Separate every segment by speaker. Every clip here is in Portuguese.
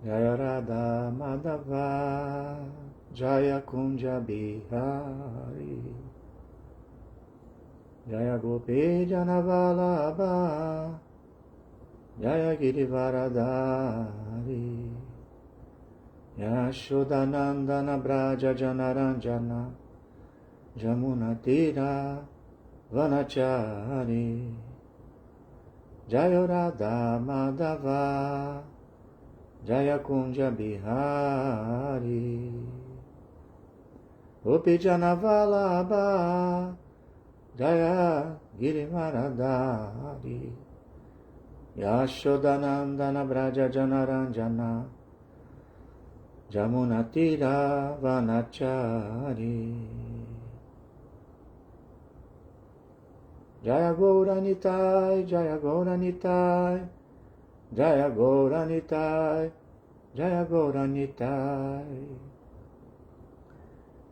Speaker 1: Jaya Radha Madhava, Jaya Kunja Bihari, Jaya Gopi Janavalabha, Jaya Girivaradari, Yashodanandana Braja Janaranjana, Jamuna Tira Vanachari, Jaya Radha Madhava, Jaya Kunja Bihari, Gopi Janavalabha, Jaya Girivaradari, Yashodanandana Braja Janaranjana, Jamuna Tira Vanachari, Jaya Gauranitai, Jaya Gauranitai, Jaya Gauranitai, Jaya Gauranitai,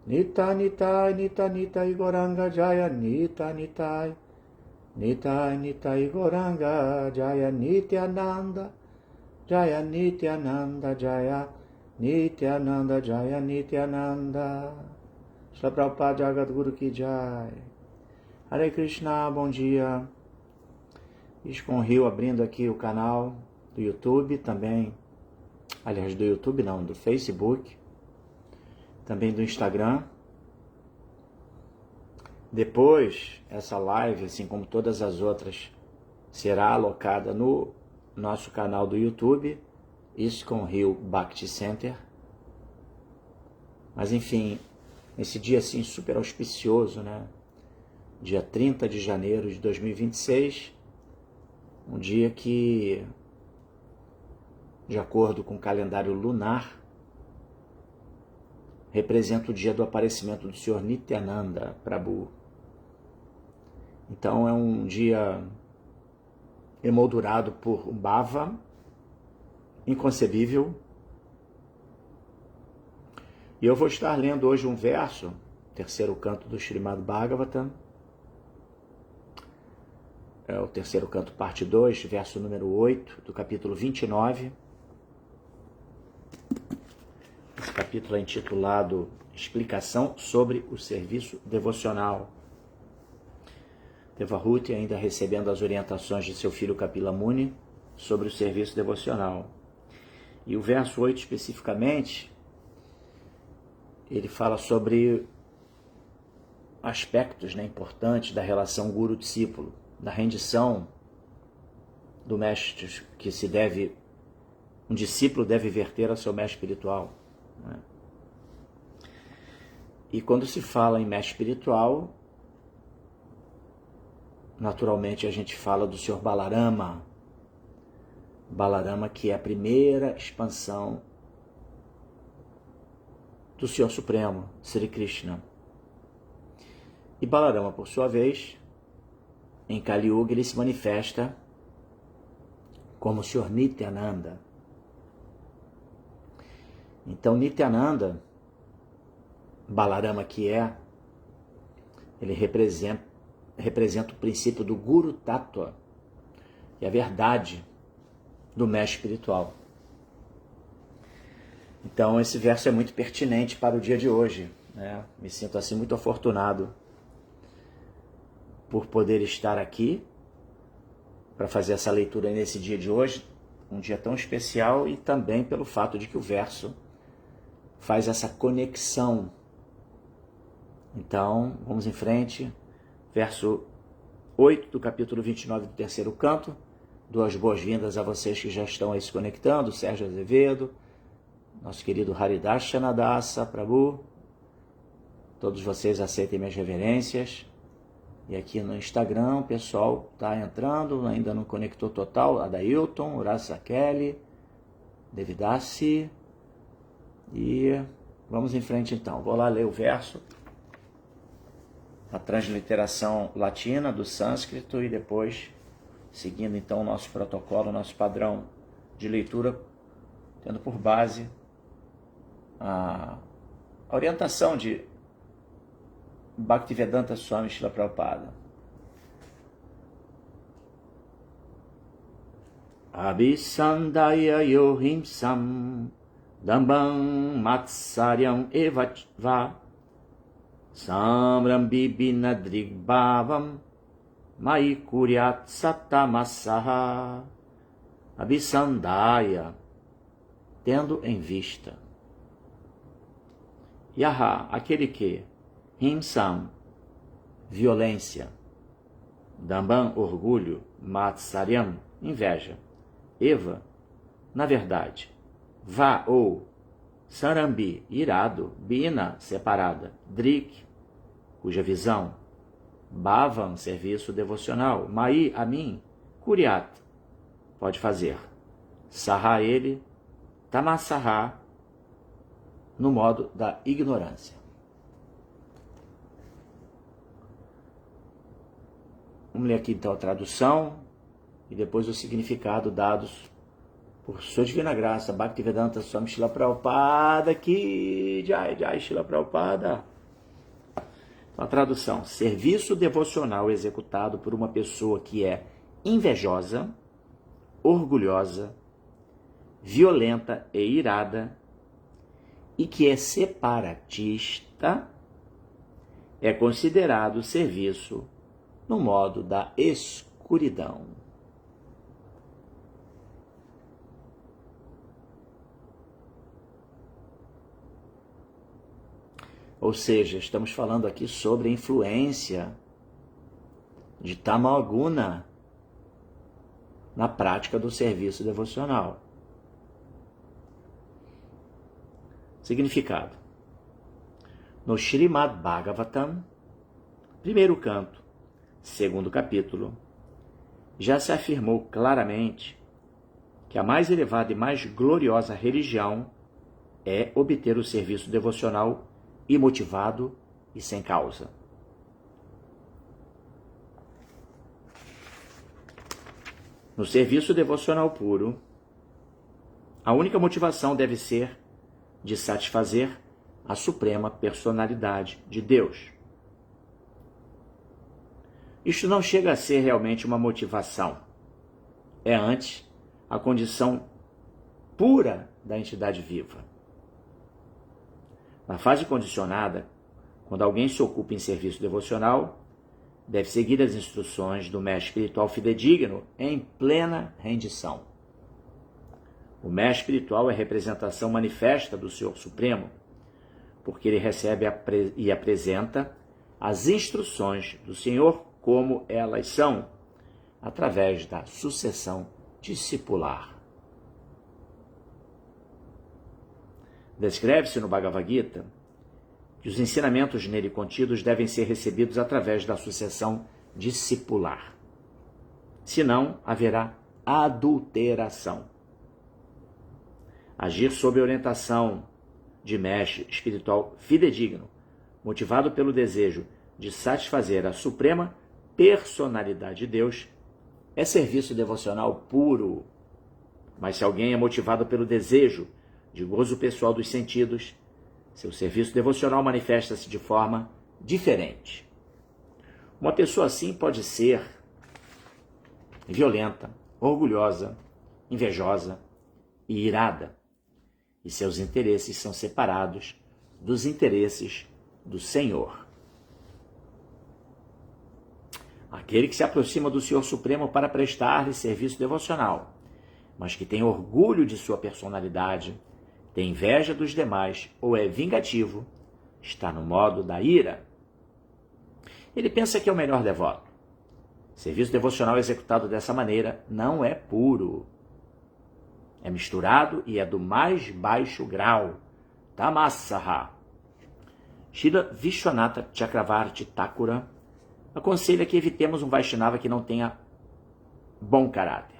Speaker 1: Nita Nitai, Nita Nitai Goranga, Jaya Nita Nitai, Nitai Nitai Goranga, Jaya Nityananda, Jaya Nityananda, Jaya Nityananda, Jaya Nityananda. Shri Prabhupada Jagadguru Ki Jai. Hare Krishna, bom dia. ISKCON Rio abrindo aqui o canal do YouTube também, aliás, do YouTube não, do Facebook, também do Instagram. Depois, essa live, assim como todas as outras, será alocada no nosso canal do YouTube, ISKCON Rio Bhakti Center. Mas enfim, esse dia assim super auspicioso, né? Dia 30 de janeiro de 2026, um dia que, de acordo com o calendário lunar, representa o dia do aparecimento do Senhor Nityananda Prabhu. Então é um dia emoldurado por um bhava inconcebível. E eu vou estar lendo hoje um verso, terceiro canto do Srimad Bhagavatam, é o terceiro canto, parte 2, verso número 8, do capítulo 29. Esse capítulo é intitulado Explicação sobre o Serviço Devocional. Devahuti ainda recebendo as orientações de seu filho Kapila Muni sobre o serviço devocional. E o verso 8 especificamente, ele fala sobre aspectos, né, importantes da relação guru-discípulo, da rendição do mestre que um discípulo deve verter ao seu mestre espiritual, né? E quando se fala em mestre espiritual, naturalmente a gente fala do Senhor Balarama, que é a primeira expansão do Senhor Supremo, Sri Krishna. E Balarama, por sua vez, em Kali Yuga, ele se manifesta como o Senhor Nityananda. Então, Nityananda, Balarama ele representa o princípio do Guru Tattva, que é a verdade do mestre espiritual. Então, esse verso é muito pertinente para o dia de hoje, né? Me sinto assim muito afortunado por poder estar aqui para fazer essa leitura nesse dia de hoje, um dia tão especial, e também pelo fato de que o verso faz essa conexão. Então, vamos em frente. Verso 8 do capítulo 29 do terceiro canto. Duas boas-vindas a vocês que já estão aí se conectando. Sérgio Azevedo, nosso querido Haridas Chanadasa Prabhu. Todos vocês aceitem minhas reverências. E aqui no Instagram, o pessoal está entrando, ainda não conectou total. Adailton, Urasa Kelly, Devidasi. E vamos em frente então. Vou lá ler o verso, a transliteração latina do sânscrito, e depois, seguindo então o nosso protocolo, o nosso padrão de leitura, tendo por base a orientação de Bhaktivedanta Swami Srila Prabhupada. Abhisandaya yohimsam dambam matsaryam evava samrambibinadrigbhavam mai kuryat satamasaha. Abhisandaya, tendo em vista. Yaha, aquele que. Himsam, violência. Dambam, orgulho. Matsaryam, inveja. Eva, na verdade. Va, ou. Sarambi, irado. Bina, separada. Drik, cuja visão. Bhavam, serviço devocional. Mai, a mim. Kuryat, pode fazer. Saha, ele. Tamasaha, no modo da ignorância. Vamos ler aqui então a tradução e depois o significado dados por sua divina graça, Bhaktivedanta Swami Srila Prabhupada, que Jai Srila Prabhupada. Então, a tradução: serviço devocional executado por uma pessoa que é invejosa, orgulhosa, violenta e irada, e que é separatista, é considerado serviço no modo da escuridão. Ou seja, estamos falando aqui sobre a influência de Tamoguna na prática do serviço devocional. Significado: no Srimad Bhagavatam, primeiro canto, segundo capítulo, já se afirmou claramente que a mais elevada e mais gloriosa religião é obter o serviço devocional imotivado e sem causa. No serviço devocional puro, a única motivação deve ser de satisfazer a suprema personalidade de Deus. Isto não chega a ser realmente uma motivação. É antes a condição pura da entidade viva. Na fase condicionada, quando alguém se ocupa em serviço devocional, deve seguir as instruções do mestre espiritual fidedigno em plena rendição. O mestre espiritual é a representação manifesta do Senhor Supremo, porque ele recebe e apresenta as instruções do Senhor como elas são, através da sucessão discipular. Descreve-se no Bhagavad Gita que os ensinamentos nele contidos devem ser recebidos através da sucessão discipular. Senão, haverá adulteração. Agir sob a orientação de mestre espiritual fidedigno, motivado pelo desejo de satisfazer a suprema personalidade de Deus, é serviço devocional puro. Mas se alguém é motivado pelo desejo de gozo pessoal dos sentidos, seu serviço devocional manifesta-se de forma diferente. Uma pessoa assim pode ser violenta, orgulhosa, invejosa e irada, e seus interesses são separados dos interesses do Senhor. Aquele que se aproxima do Senhor Supremo para prestar-lhe serviço devocional, mas que tem orgulho de sua personalidade, tem inveja dos demais ou é vingativo, está no modo da ira. Ele pensa que é o melhor devoto. Serviço devocional executado dessa maneira não é puro. É misturado e é do mais baixo grau. Tamasaha. Srila Vishwanatha Chakravarti Thakura aconselha que evitemos um Vaishnava que não tenha bom caráter.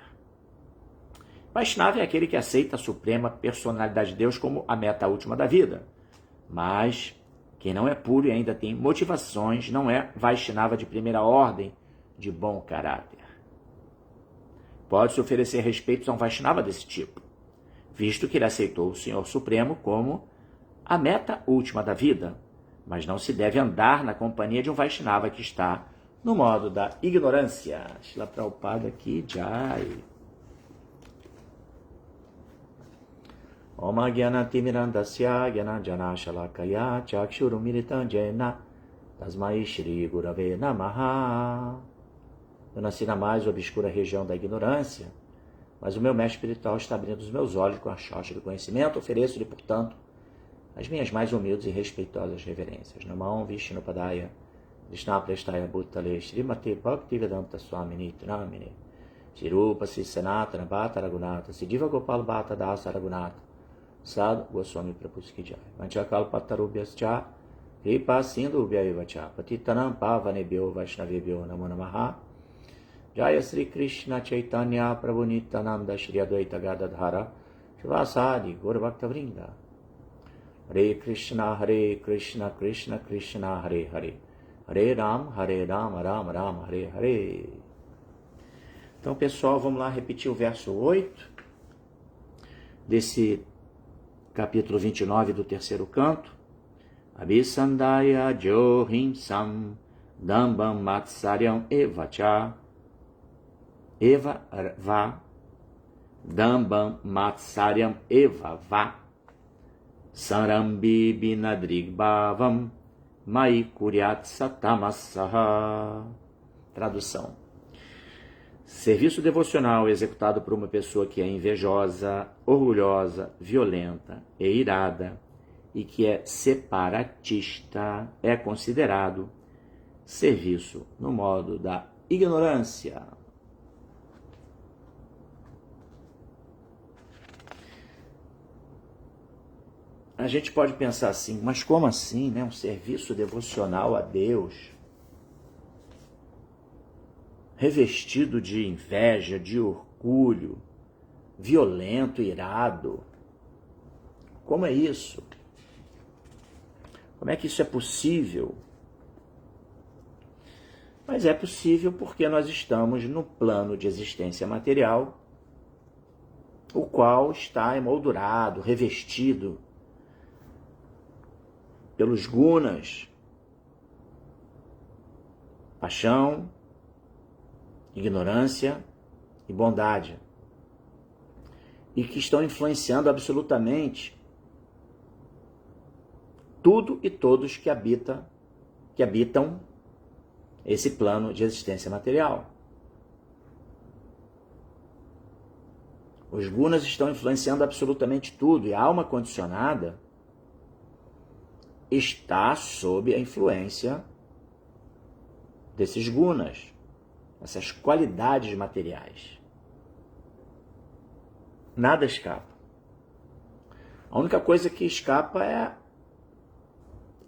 Speaker 1: Vaishnava é aquele que aceita a suprema personalidade de Deus como a meta última da vida. Mas quem não é puro e ainda tem motivações não é Vaishnava de primeira ordem de bom caráter. Pode-se oferecer respeitos a um Vaishnava desse tipo, visto que ele aceitou o Senhor Supremo como a meta última da vida, mas não se deve andar na companhia de um Vaishnava que está no modo da ignorância. Srila Prabhupada Ki Jai. Om Agyanatimirandasya Gyananjanashalakaya Chakshurumiritam Jena Tasmai Shri Gurave Namaha. Eu nasci na mais obscura região da ignorância, mas o meu mestre espiritual está abrindo os meus olhos com a xoxa do conhecimento. Ofereço-lhe, portanto, as minhas mais humildes e respeitosas reverências. Namah Vishnupadaya Krishna Prestaya Bhutale Srimati Bhaktivedanta Swamini Namine Shirupa Sanatana Bhatta Raghunatha Siddhiva Gopal Bhatta Dasa Raghunatha Sadhu Goswami Prabhuski Jai Vanchakal Patarubhyascha Kripa Sindhu Vyayevacha Patitanam Pavanebhyo Vaishnavebhyo Namo Namaha. Jaya Sri Krishna Chaitanya Prabhu Nityananda Shri Advaita Gadadhara Shivasadi Gaura Bhakta Vrinda. Hare Krishna Krishna Krishna Hare Hare Hare Ram Ram Ram Hare Hare. Então, pessoal, vamos lá repetir o verso 8 desse capítulo 29 do terceiro canto. Abhisandaya Johim Sam Dambam Matsaryam Evacha Eva Va Dambam Matsaryam Eva Va Sarambi Binadrigbhavam Mai Kuryat Satamasaha. Tradução: serviço devocional executado por uma pessoa que é invejosa, orgulhosa, violenta e irada e que é separatista é considerado serviço no modo da ignorância. A gente pode pensar assim, mas como assim, né? Um serviço devocional a Deus, revestido de inveja, de orgulho, violento, irado. Como é isso? Como é que isso é possível? Mas é possível porque nós estamos no plano de existência material, o qual está emoldurado, revestido pelos gunas, paixão, ignorância e bondade, e que estão influenciando absolutamente tudo e todos que habitam esse plano de existência material. Os gunas estão influenciando absolutamente tudo, e a alma condicionada está sob a influência desses gunas, essas qualidades materiais. Nada escapa. A única coisa que escapa é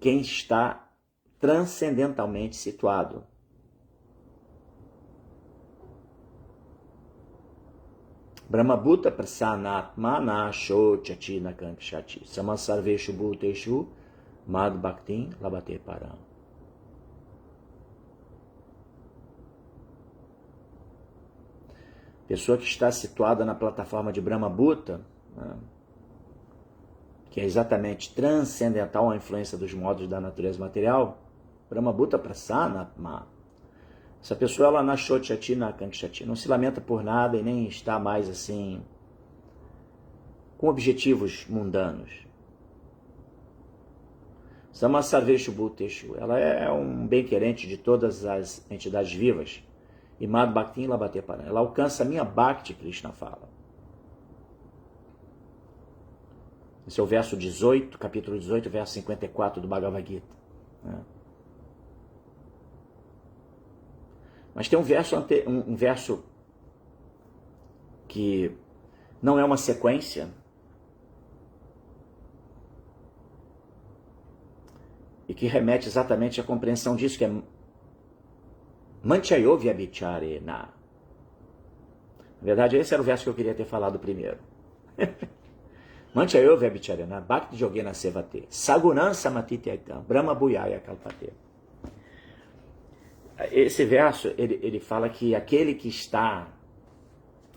Speaker 1: quem está transcendentalmente situado. Brahmabhuta prasanatmana shochachina kankshati samasarveshu bhuteshu mad bhaktin labate param. Pessoa que está situada na plataforma de Brahmabhuta, né, que é exatamente transcendental à influência dos modos da natureza material, Brahmabhuta prasanatma. Essa pessoa, ela nashoti na kankshati, não se lamenta por nada e nem está mais assim com objetivos mundanos. Samasarveshu bhuteshu, ela é um bem-querente de todas as entidades vivas. E Mad Bhaktin Labate Param, ela alcança a minha Bhakti, Krishna fala. Esse é o verso 18, capítulo 18, verso 54 do Bhagavad Gita. Mas tem um verso que não é uma sequência e que remete exatamente à compreensão disso, que é Manchayovya Bicharena. Na verdade, esse era o verso que eu queria ter falado primeiro. Manchayovya Bicharena, Bhakti Yogena Sevate, Sagunan Samatiti Aikam, Brahma Bhuyaya Kalpate. Esse verso, ele fala que aquele que está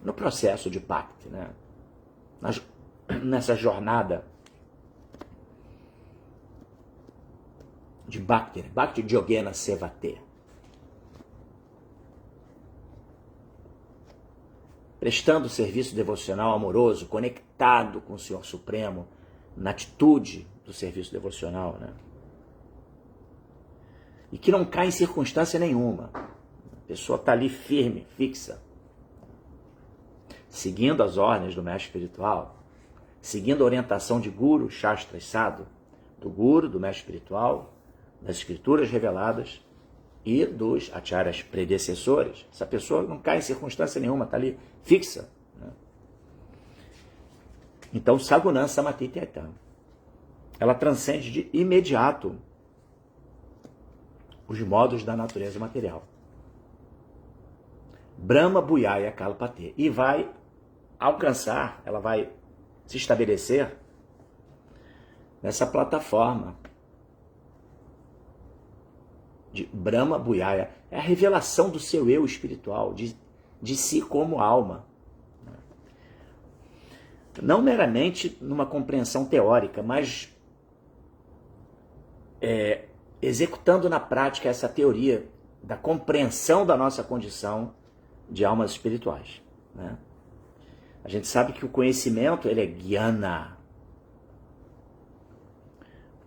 Speaker 1: no processo de Bhakti, né? Nessa jornada de Bhakti, Bhakti Yogena Sevate. prestando serviço devocional amoroso, conectado com o Senhor Supremo, na atitude do serviço devocional, né? E que não cai em circunstância nenhuma. A pessoa está ali firme, fixa, seguindo as ordens do mestre espiritual, seguindo a orientação de Guru Shastra e Sadhu, do Guru, do mestre espiritual, das escrituras reveladas e dos acharyas predecessores. Essa pessoa não cai em circunstância nenhuma, está ali fixa, né? Então, Sagunan Samatita Etam, ela transcende de imediato os modos da natureza material. Brahma Bhuyaya Kalpate, e vai alcançar, ela vai se estabelecer nessa plataforma de Brahma Bhuyaya. É a revelação do seu eu espiritual, de si como alma. Não meramente numa compreensão teórica, mas executando na prática essa teoria da compreensão da nossa condição de almas espirituais, né? A gente sabe que o conhecimento, ele é jnana,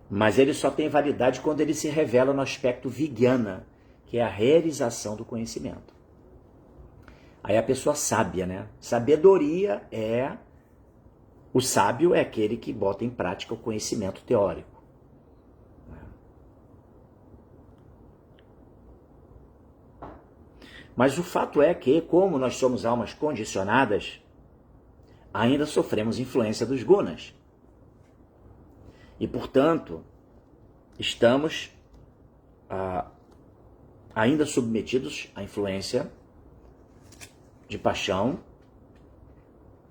Speaker 1: mas ele só tem validade quando ele se revela no aspecto vijnana, que é a realização do conhecimento. Aí a pessoa sábia, né? Sabedoria é... O sábio é aquele que bota em prática o conhecimento teórico. Mas o fato é que, como nós somos almas condicionadas, ainda sofremos influência dos gunas. E, portanto, estamos ainda submetidos à influência de paixão,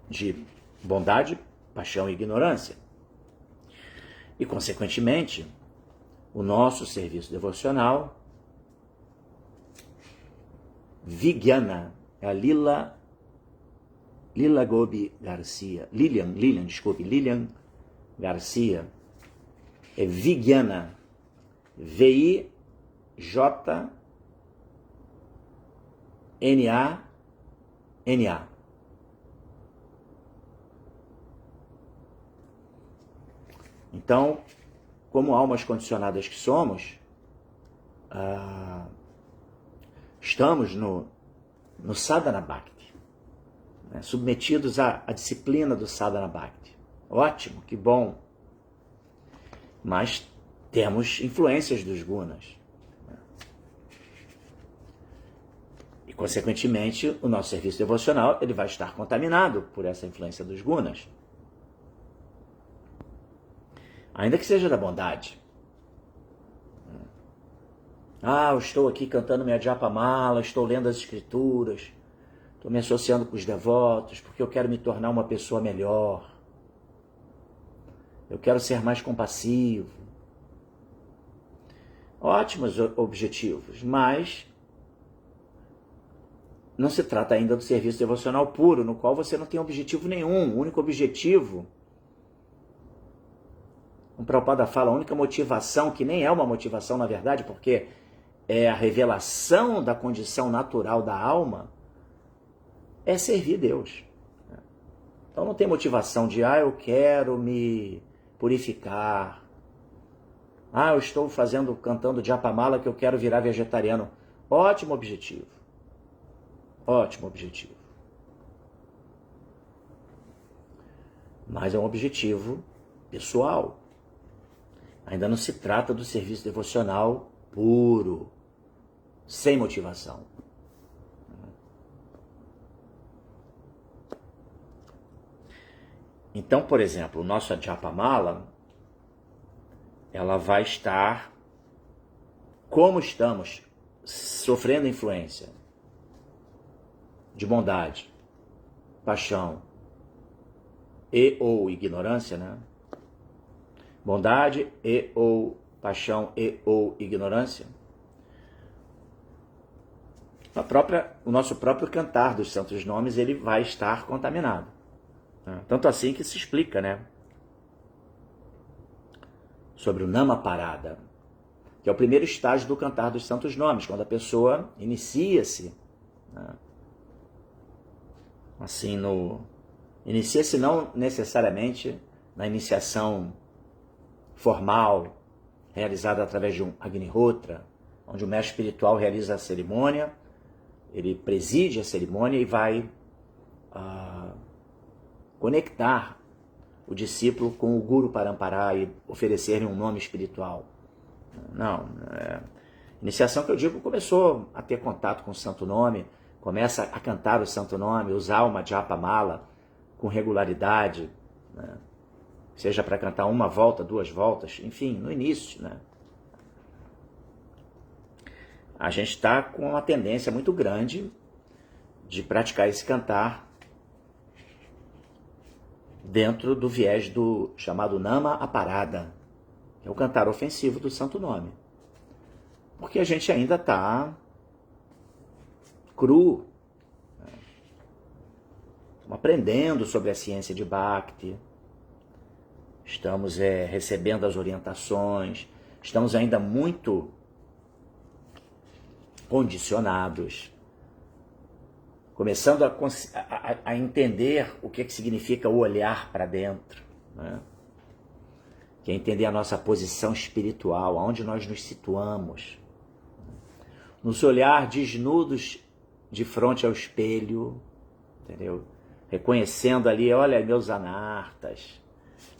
Speaker 1: de bondade, paixão e ignorância. E, consequentemente, o nosso serviço devocional, Vijnana, é a Lilian Garcia, é Vijnana, Vijnana. Então, como almas condicionadas que somos, estamos no Sadhana Bhakti, né? Submetidos à disciplina do Sadhana Bhakti. Ótimo, que bom. Mas temos influências dos gunas, né? E, consequentemente, o nosso serviço devocional ele vai estar contaminado por essa influência dos gunas. Ainda que seja da bondade. Eu estou aqui cantando minha Japamala, estou lendo as escrituras, estou me associando com os devotos, porque eu quero me tornar uma pessoa melhor. Eu quero ser mais compassivo. Ótimos objetivos, mas não se trata ainda do serviço devocional puro, no qual você não tem objetivo nenhum. O único objetivo, o Prabhupada fala, a única motivação, que nem é uma motivação na verdade, porque é a revelação da condição natural da alma, é servir Deus. Então não tem motivação de, eu quero me purificar, eu estou cantando Japamala que eu quero virar vegetariano. Ótimo objetivo. Ótimo objetivo. Mas é um objetivo pessoal. Ainda não se trata do serviço devocional puro, sem motivação. Então, por exemplo, o nosso Japamala, ela vai estar, como estamos sofrendo influência de bondade, paixão e ou ignorância, né? Bondade e ou paixão e ou ignorância. O nosso próprio cantar dos santos nomes, ele vai estar contaminado. Tanto assim que se explica, né? Sobre o Nama Parada, que é o primeiro estágio do cantar dos santos nomes, quando a pessoa inicia-se, né, assim, inicia-se não necessariamente na iniciação formal, realizada através de um Agnihotra, onde o mestre espiritual realiza a cerimônia, ele preside a cerimônia e vai conectar o discípulo com o Guru Parampara e oferecer-lhe um nome espiritual. Não, iniciação que eu digo começou a ter contato com o santo nome, começa a cantar o santo nome, usar uma japa mala com regularidade, né? Seja para cantar uma volta, 2 voltas, enfim, no início, né? A gente está com uma tendência muito grande de praticar esse cantar dentro do viés do chamado Nama Aparada, que é o cantar ofensivo do santo nome. Porque a gente ainda está cru, né? Estamos aprendendo sobre a ciência de Bhakti, estamos recebendo as orientações, estamos ainda muito condicionados, começando a entender o que significa o olhar para dentro, né? Que é entender a nossa posição espiritual, aonde nós nos situamos, nos olhar desnudos de frente ao espelho, entendeu? Reconhecendo ali, olha meus anartas,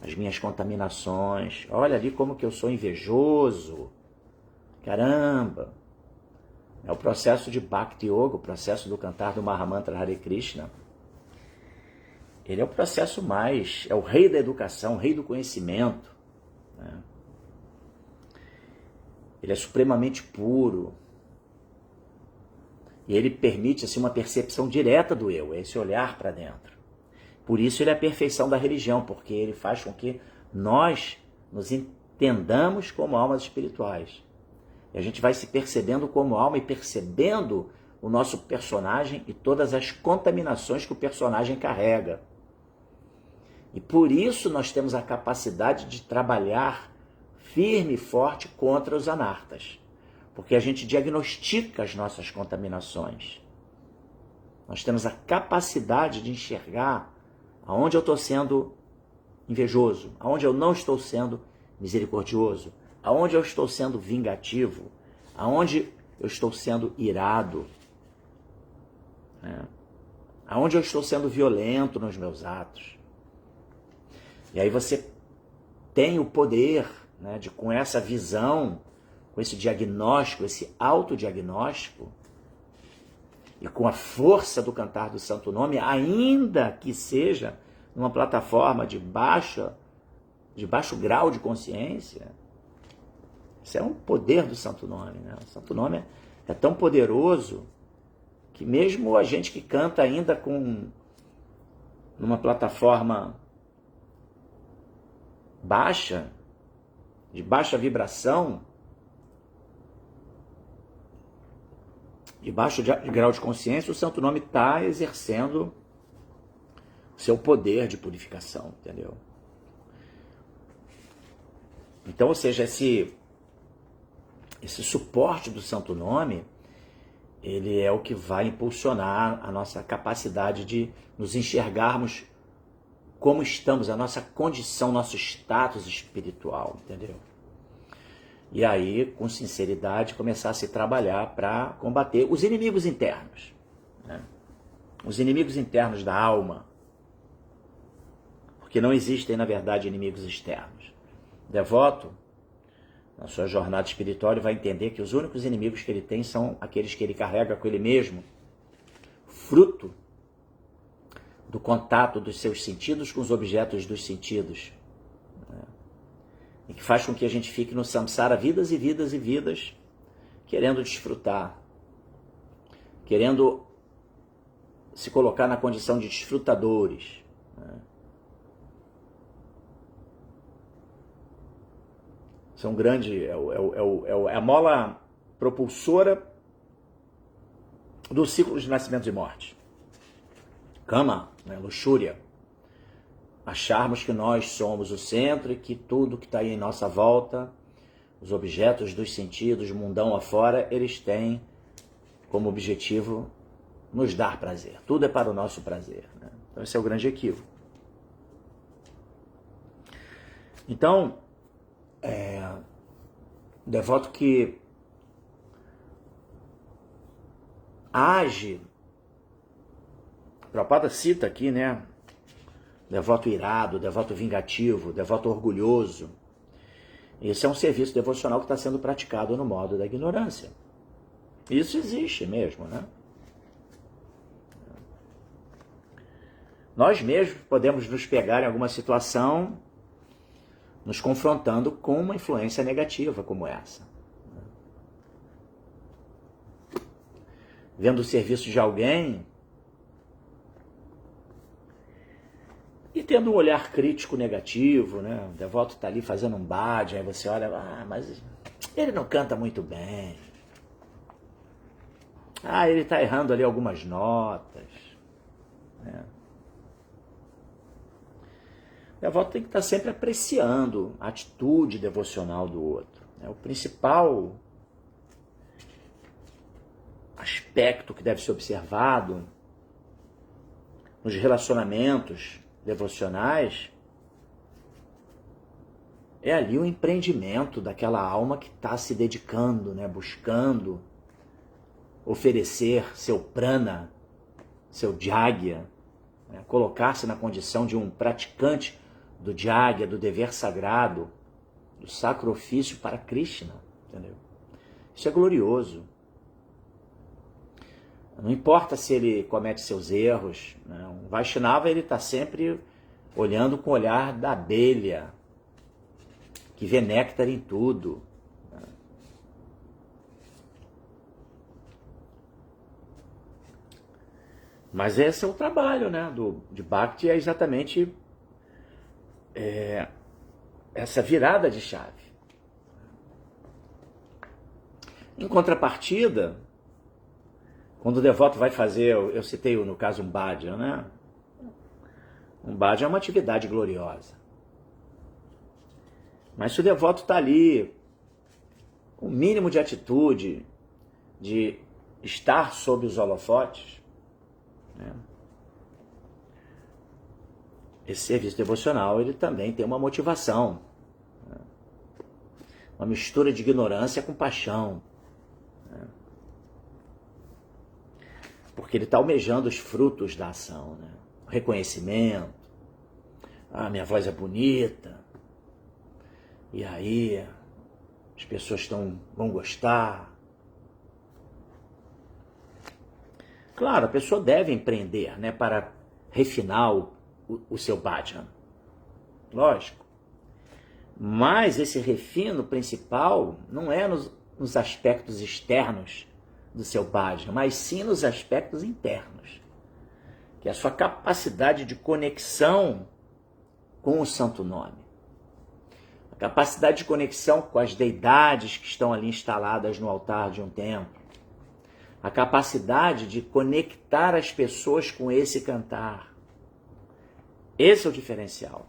Speaker 1: as minhas contaminações, olha ali como que eu sou invejoso, caramba. É o processo de Bhakti Yoga, o processo do cantar do Mahamantra Hare Krishna. Ele é o processo mais, é o rei da educação, o rei do conhecimento, né? Ele é supremamente puro. E ele permite assim, uma percepção direta do eu, esse olhar para dentro. Por isso ele é a perfeição da religião, porque ele faz com que nós nos entendamos como almas espirituais. E a gente vai se percebendo como alma e percebendo o nosso personagem e todas as contaminações que o personagem carrega. E por isso nós temos a capacidade de trabalhar firme e forte contra os anartas. Porque a gente diagnostica as nossas contaminações. Nós temos a capacidade de enxergar aonde eu estou sendo invejoso, aonde eu não estou sendo misericordioso, aonde eu estou sendo vingativo, aonde eu estou sendo irado, né? Aonde eu estou sendo violento nos meus atos. E aí você tem o poder, né, de, com essa visão, com esse diagnóstico, esse autodiagnóstico, e com a força do cantar do Santo Nome, ainda que seja numa plataforma de baixo grau de consciência, isso é um poder do Santo Nome, né? O Santo Nome é tão poderoso que mesmo a gente que canta ainda numa plataforma baixa, de baixa vibração, de baixo grau de consciência, o Santo Nome está exercendo o seu poder de purificação, entendeu? Então, ou seja, esse suporte do Santo Nome, ele é o que vai impulsionar a nossa capacidade de nos enxergarmos como estamos, a nossa condição, nosso status espiritual, entendeu? E aí, com sinceridade, começar a se trabalhar para combater os inimigos internos, né? Os inimigos internos da alma, porque não existem, na verdade, inimigos externos. O devoto, na sua jornada espiritual, vai entender que os únicos inimigos que ele tem são aqueles que ele carrega com ele mesmo, fruto do contato dos seus sentidos com os objetos dos sentidos, né? E que faz com que a gente fique no samsara vidas e vidas e vidas, querendo desfrutar, querendo se colocar na condição de desfrutadores, né? Isso é um grande, é a mola propulsora do ciclo de nascimento e morte. Kama, né, luxúria. Acharmos que nós somos o centro e que tudo que está aí em nossa volta, os objetos dos sentidos, mundão afora, eles têm como objetivo nos dar prazer. Tudo é para o nosso prazer, né? Então esse é o grande equívoco. Então, o devoto que age, Prabhupada cita aqui, né? Devoto irado, devoto vingativo, devoto orgulhoso. Esse é um serviço devocional que está sendo praticado no modo da ignorância. Isso existe mesmo, né? Nós mesmos podemos nos pegar em alguma situação nos confrontando com uma influência negativa como essa. Vendo o serviço de alguém e tendo um olhar crítico negativo, né? O devoto está ali fazendo um bhajan, aí você olha, mas ele não canta muito bem. Ele está errando ali algumas notas, né? O devoto tem que estar sempre apreciando a atitude devocional do outro. O principal aspecto que deve ser observado nos relacionamentos devocionais é ali o empreendimento daquela alma que está se dedicando, né, buscando oferecer seu prana, seu jagya, né, colocar-se na condição de um praticante do jagya, do dever sagrado, do sacro ofício para Krishna, entendeu? Isso é glorioso. Não importa se ele comete seus erros, né? Um Vaishnava, ele está sempre olhando com o olhar da abelha, que vê néctar em tudo. Né? Mas esse é o trabalho, né, de Bhakti, é exatamente essa virada de chave. Em contrapartida, quando o devoto vai fazer, eu citei no caso um bhajan, né? Um bhajan é uma atividade gloriosa. Mas se o devoto está ali, com o mínimo de atitude, de estar sob os holofotes, né? Esse serviço devocional, ele também tem uma motivação, né? Uma mistura de ignorância com paixão, né? Porque ele está almejando os frutos da ação, né? O reconhecimento, minha voz é bonita, e aí as pessoas vão gostar. Claro, a pessoa deve empreender, né, para refinar o seu bhajan, lógico. Mas esse refino principal não é nos aspectos externos do seu bhajan, mas sim nos aspectos internos, que é a sua capacidade de conexão com o santo nome, a capacidade de conexão com as deidades que estão ali instaladas no altar de um templo, a capacidade de conectar as pessoas com esse cantar. Esse é o diferencial.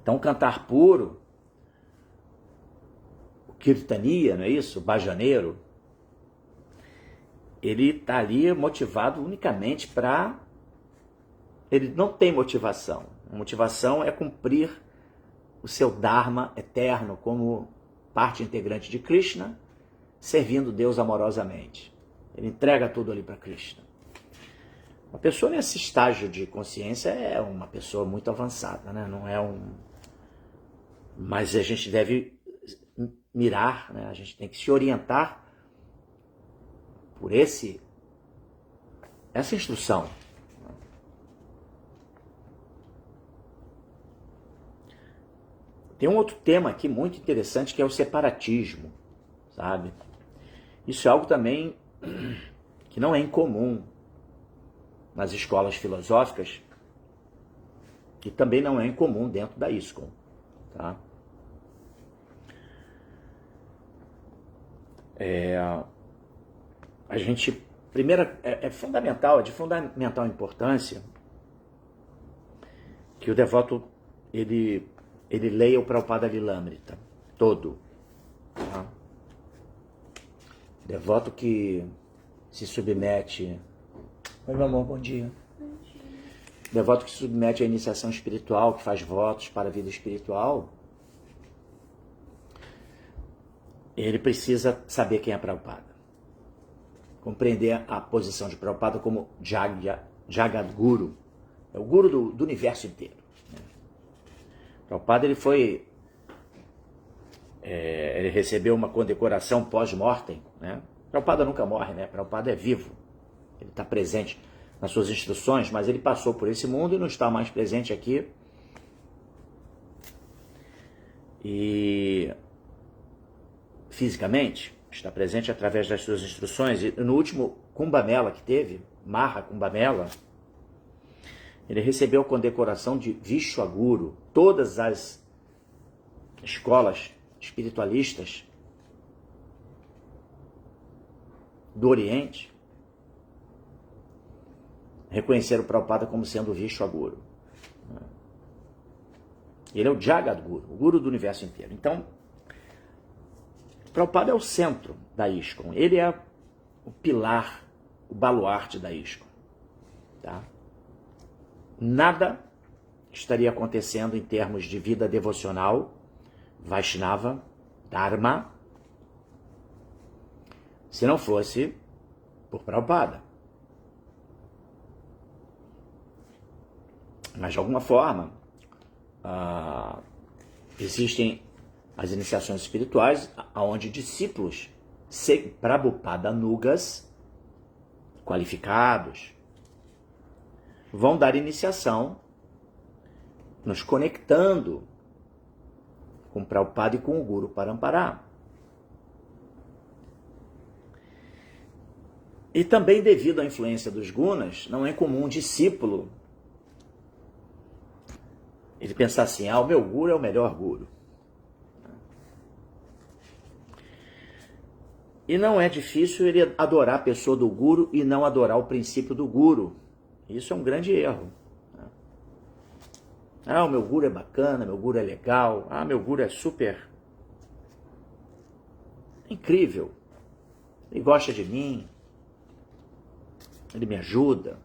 Speaker 1: Então, cantar puro, o kirtaniya, não é isso? O bhajaneiro, ele está ali motivado unicamente para... Ele não tem motivação. A motivação é cumprir o seu dharma eterno como parte integrante de Krishna, servindo Deus amorosamente. Ele entrega tudo ali para Krishna. Uma pessoa nesse estágio de consciência é uma pessoa muito avançada, né? Não é Mas a gente deve mirar, né? A gente tem que se orientar por essa instrução. Tem um outro tema aqui muito interessante, que é o separatismo, sabe? Isso é algo também que não é incomum nas escolas filosóficas, e também não é incomum dentro da ISKCON, tá? A gente, primeiro, é fundamental, é de fundamental importância que o devoto, ele leia o Prabhupada Lilamrita todo, tá? Devoto que se submete... Oi, meu amor, bom dia. Devoto que se submete à iniciação espiritual, que faz votos para a vida espiritual, ele precisa saber quem é Prabhupada. Compreender a posição de Prabhupada como Jagadguru. É o guru do universo inteiro. Prabhupada, ele recebeu uma condecoração pós-mortem, né? Prabhupada nunca morre, né? Prabhupada é vivo. Ele está presente nas suas instruções, mas ele passou por esse mundo e não está mais presente aqui. E fisicamente está presente através das suas instruções. E no último Kumbh Mela que teve, Maha Kumbh Mela, ele recebeu a condecoração de Vishwaguru. Todas as escolas espiritualistas do Oriente reconheceram o Prabhupada como sendo o Vishwaguru. Ele é o Jagadguru, o guru do universo inteiro. Então, o Prabhupada é o centro da ISKCON. Ele é o pilar, o baluarte da ISKCON. Tá? Nada estaria acontecendo em termos de vida devocional, Vaishnava, Dharma, se não fosse por Prabhupada. Mas, de alguma forma, existem as iniciações espirituais onde discípulos Prabhupada-nugas, qualificados, vão dar iniciação, nos conectando com Prabhupada e com o Guru Parampara. E também, devido à influência dos gunas, não é comum um discípulo ele pensar assim, o meu guru é o melhor guru. E não é difícil ele adorar a pessoa do guru e não adorar o princípio do guru. Isso é um grande erro. O meu guru é bacana, meu guru é legal, meu guru é super incrível. Ele gosta de mim, ele me ajuda.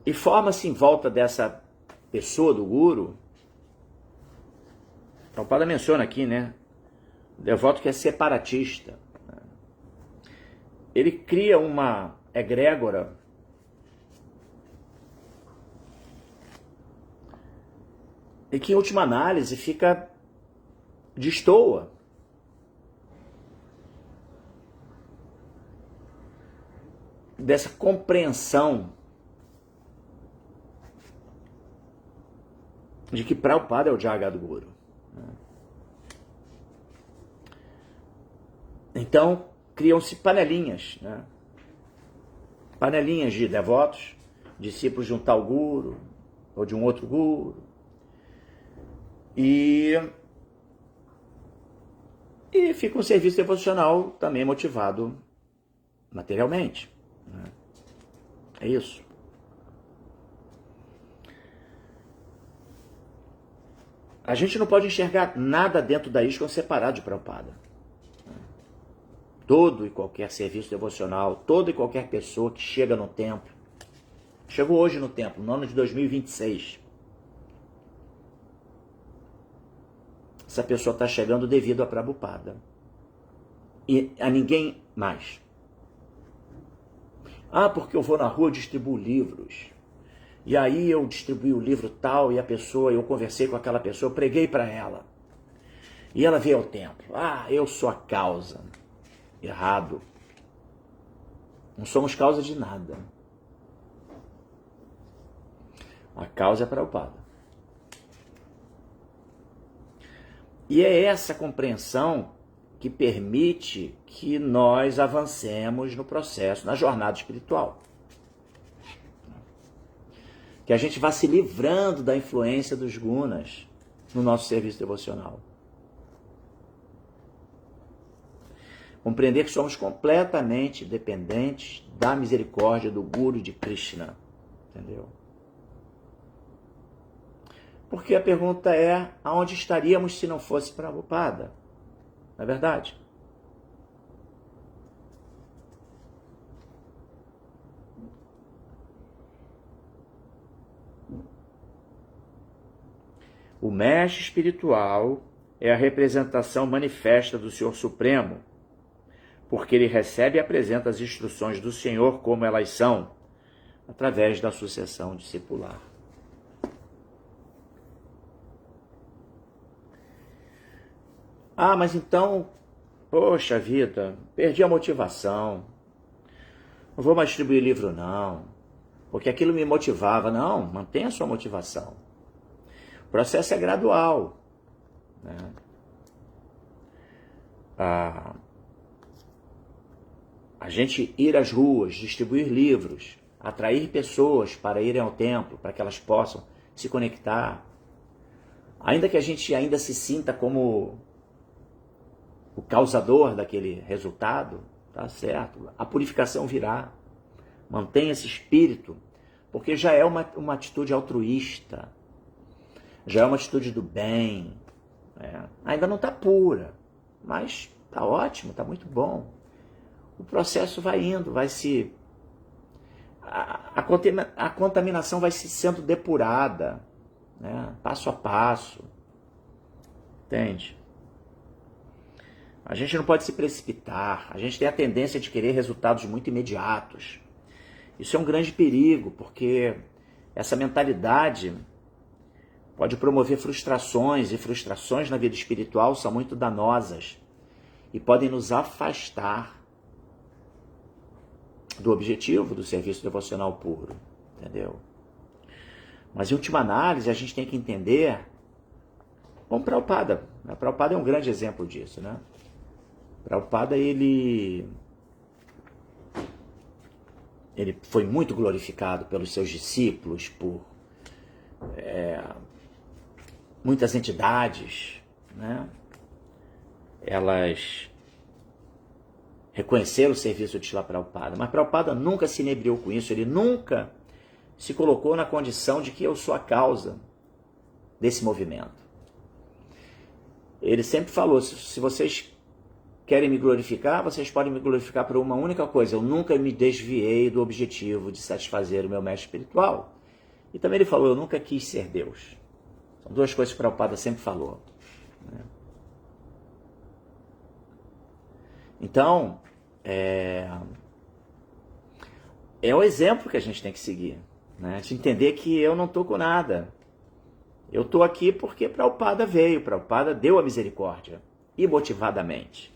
Speaker 1: E forma-se em volta dessa pessoa do guru, o Prabhupada menciona aqui, né? O devoto que é separatista. Ele cria uma egrégora e que, em última análise, destoa dessa compreensão de que Prabhupada é o Jagadguru. Então, criam-se panelinhas, né? Panelinhas de devotos, discípulos de um tal guru, ou de um outro guru. E fica um serviço devocional também motivado materialmente. Né? É isso. A gente não pode enxergar nada dentro da ISKCON separado de Prabhupada. Todo e qualquer serviço devocional, toda e qualquer pessoa que chega no templo, chegou hoje no templo, no ano de 2026, essa pessoa está chegando devido a Prabhupada. E a ninguém mais. Porque eu vou na rua e distribuo livros. E aí eu distribuí o livro tal e eu conversei com aquela pessoa, eu preguei para ela. E ela veio ao templo. Eu sou a causa. Errado. Não somos causa de nada. A causa é Prabhupada. E é essa compreensão que permite que nós avancemos no processo, na jornada espiritual. Que a gente vá se livrando da influência dos gunas no nosso serviço devocional. Compreender que somos completamente dependentes da misericórdia do Guru de Krishna. Entendeu? Porque a pergunta é, aonde estaríamos se não fosse Prabhupada? Não é verdade? O mestre espiritual é a representação manifesta do Senhor Supremo, porque ele recebe e apresenta as instruções do Senhor como elas são, através da sucessão discipular. Ah, mas então, poxa vida, perdi a motivação. Não vou mais distribuir livro não, porque aquilo me motivava. Não, mantenha a sua motivação. O processo é gradual, né? A gente ir às ruas, distribuir livros, atrair pessoas para irem ao templo, para que elas possam se conectar. Ainda que a gente ainda se sinta como o causador daquele resultado, tá certo? A purificação virá. Mantenha esse espírito, porque já é uma atitude altruísta, já é uma atitude do bem. Né? Ainda não está pura, mas está ótimo, está muito bom. O processo vai indo, vai se... A contaminação vai se sendo depurada, né? Passo a passo. Entende? A gente não pode se precipitar, a gente tem a tendência de querer resultados muito imediatos. Isso é um grande perigo, porque essa mentalidade pode promover frustrações, e frustrações na vida espiritual são muito danosas e podem nos afastar do objetivo do serviço devocional puro, entendeu? Mas em última análise, a gente tem que entender, como Prabhupada. Prabhupada é um grande exemplo disso, né? Prabhupada, ele foi muito glorificado pelos seus discípulos, por muitas entidades, né? Elas reconheceram o serviço de Srila Prabhupada, mas Prabhupada nunca se inebriou com isso, ele nunca se colocou na condição de que eu sou a causa desse movimento. Ele sempre falou, se vocês querem me glorificar, vocês podem me glorificar por uma única coisa, eu nunca me desviei do objetivo de satisfazer o meu mestre espiritual. E também ele falou, eu nunca quis ser Deus. São duas coisas que Prabhupada sempre falou. Né? Então, é o exemplo que a gente tem que seguir, né? De entender que eu não estou com nada. Eu estou aqui porque Prabhupada veio, Prabhupada deu a misericórdia, imotivadamente.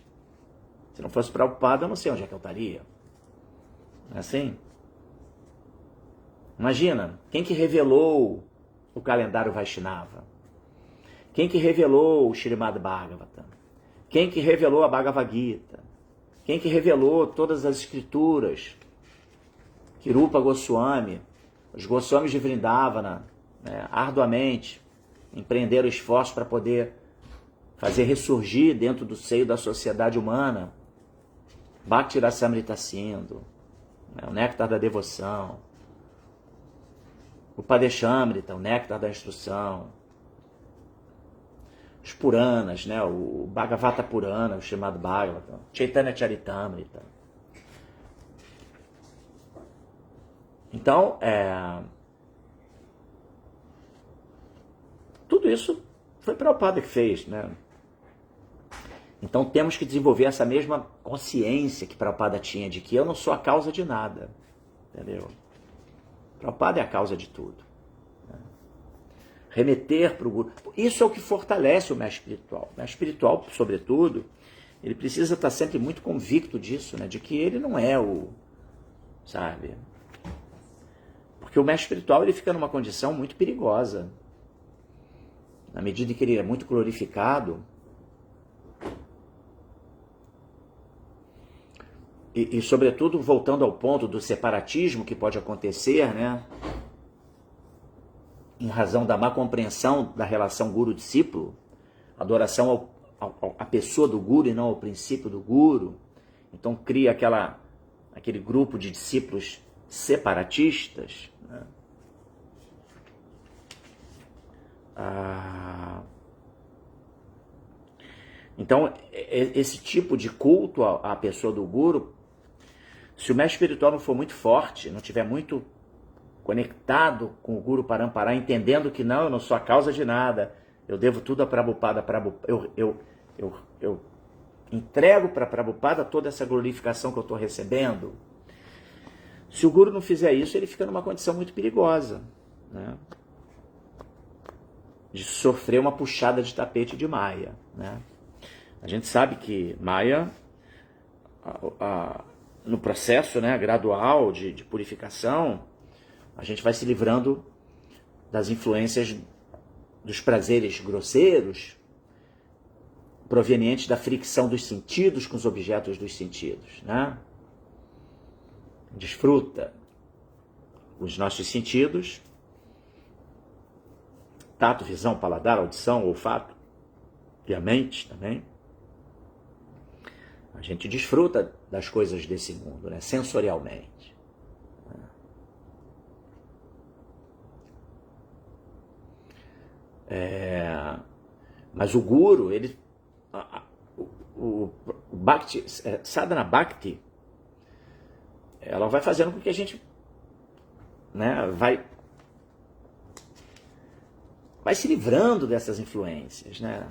Speaker 1: Se não fosse Prabhupada, eu não sei onde é que eu estaria. Não é assim? Imagina, quem que revelou o calendário Vaishnava? Quem que revelou o Śrīmad Bhagavatam? Quem que revelou a Bhagavad Gita? Quem que revelou todas as escrituras? Kirupa Goswami, os Goswamis de Vrindavana, né, arduamente empreenderam esforços para poder fazer ressurgir dentro do seio da sociedade humana Bhakti Rasamrita Sindhu, né, o néctar da devoção, o Padeshamrita, o néctar da instrução, os Puranas, né, o Bhagavata Purana, o chamado Bhagavatam, Chaitanya Charitamrita. Então, tudo isso foi Prabhupada que fez, né? Então temos que desenvolver essa mesma consciência que Prabhupada tinha, de que eu não sou a causa de nada, entendeu? Prabhupada é a causa de tudo. Né? Remeter para o Guru. Isso é o que fortalece o mestre espiritual. O mestre espiritual, sobretudo, ele precisa estar sempre muito convicto disso, né? De que ele não é o... Sabe? Porque o mestre espiritual ele fica numa condição muito perigosa. Na medida em que ele é muito glorificado, e sobretudo, voltando ao ponto do separatismo que pode acontecer, né? Em razão da má compreensão da relação guru-discípulo, adoração à pessoa do guru e não ao princípio do guru. Então cria aquele grupo de discípulos separatistas. Né? Então, esse tipo de culto à pessoa do guru, se o mestre espiritual não for muito forte, não tiver muito conectado com o Guru Parampara, entendendo que não, eu não sou a causa de nada, eu devo tudo a Prabhupada, eu entrego para Prabhupada toda essa glorificação que eu estou recebendo. Se o Guru não fizer isso, ele fica numa condição muito perigosa, né? De sofrer uma puxada de tapete de Maya, né? A gente sabe que Maya, no processo, né, gradual de purificação, a gente vai se livrando das influências dos prazeres grosseiros, provenientes da fricção dos sentidos com os objetos dos sentidos, né? Desfruta os nossos sentidos, tato, visão, paladar, audição, olfato, e a mente também. A gente desfruta das coisas desse mundo, né, sensorialmente. Mas o Guru, o Bhakti, Sadhana Bhakti, ela vai fazendo com que a gente, né, vai se livrando dessas influências, né,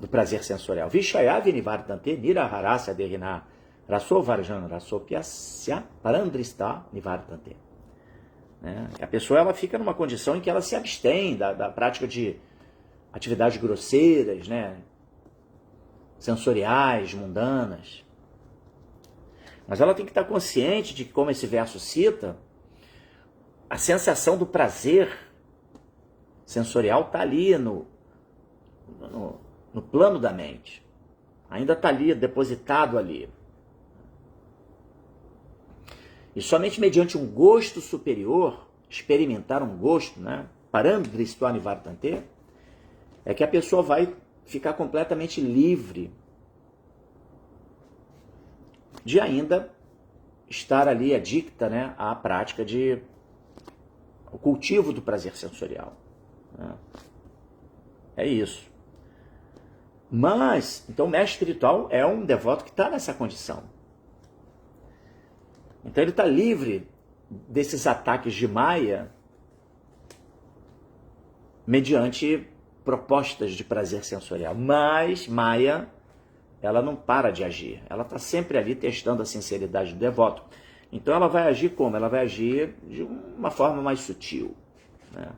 Speaker 1: do prazer sensorial. Vishayavini Nivartante Niraharasya Derina Rasovarjan Rasopyasya Parandrista Nivartante. A pessoa, ela fica numa condição em que ela se abstém da prática de atividades grosseiras, né, sensoriais, mundanas. Mas ela tem que estar consciente de que, como esse verso cita, a sensação do prazer sensorial está ali no plano da mente. Ainda está ali, depositado ali. E somente mediante um gosto superior, experimentar um gosto, né, Parandristva Nivartante, é que a pessoa vai ficar completamente livre de ainda estar ali adicta, né, à prática o cultivo do prazer sensorial, né? É isso. Mas, então o mestre espiritual é um devoto que está nessa condição. Então ele está livre desses ataques de Maya mediante propostas de prazer sensorial. Mas Maya, ela não para de agir. Ela está sempre ali testando a sinceridade do devoto. Então ela vai agir como? Ela vai agir de uma forma mais sutil, né?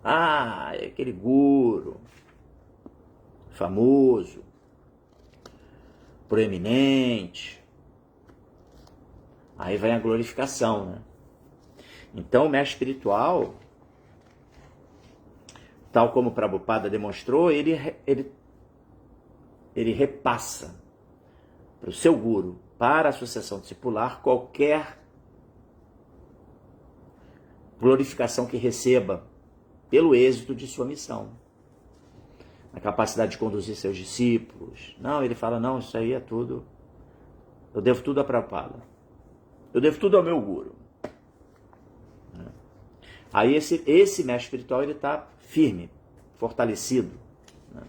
Speaker 1: É aquele guru famoso, proeminente. Aí vem a glorificação, né? Então o mestre espiritual, tal como o Prabhupada demonstrou, ele repassa para o seu guru, para a sucessão discipular, qualquer glorificação que receba pelo êxito de sua missão. A capacidade de conduzir seus discípulos. Não, ele fala, não, isso aí é tudo, eu devo tudo a Prabhupada. Eu devo tudo ao meu guru. Aí esse mestre espiritual, ele está firme, fortalecido, né?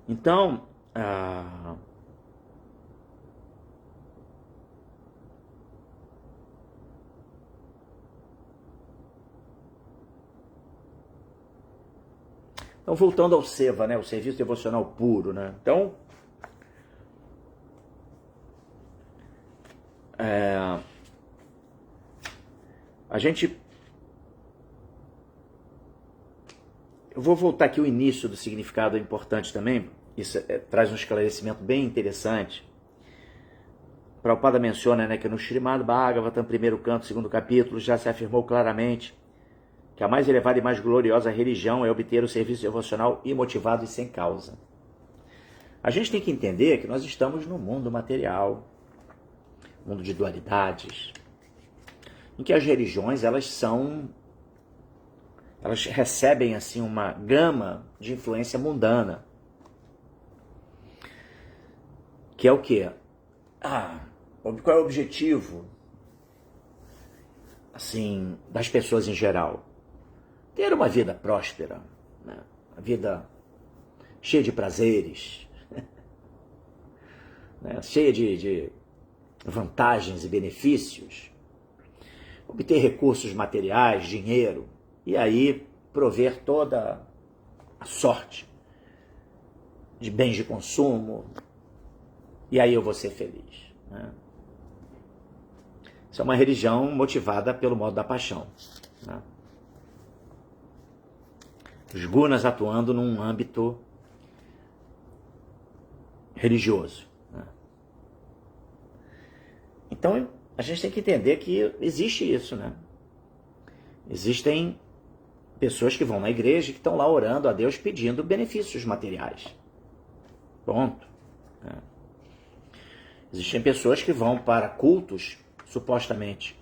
Speaker 1: Então, voltando ao Seva, né, o serviço devocional puro, né? Então, eu vou voltar aqui ao início do significado, é importante também, isso traz um esclarecimento bem interessante. Prabhupada menciona, né, que no Srimad Bhagavatam, primeiro canto, segundo capítulo, já se afirmou claramente que a mais elevada e mais gloriosa religião é obter o serviço devocional imotivado e sem causa. A gente tem que entender que nós estamos no mundo material, mundo de dualidades, em que as religiões, elas recebem assim uma gama de influência mundana, que é o quê? Qual é o objetivo, assim, das pessoas em geral? ter uma vida próspera, né? Uma vida cheia de prazeres, né? Cheia de vantagens e benefícios, obter recursos materiais, dinheiro, e aí prover toda a sorte de bens de consumo, e aí eu vou ser feliz, né? Isso é uma religião motivada pelo modo da paixão, né? Os gunas atuando num âmbito religioso, né? Então, a gente tem que entender que existe isso, né? Existem pessoas que vão na igreja e que estão lá orando a Deus pedindo benefícios materiais. Ponto. Né? Existem pessoas que vão para cultos supostamente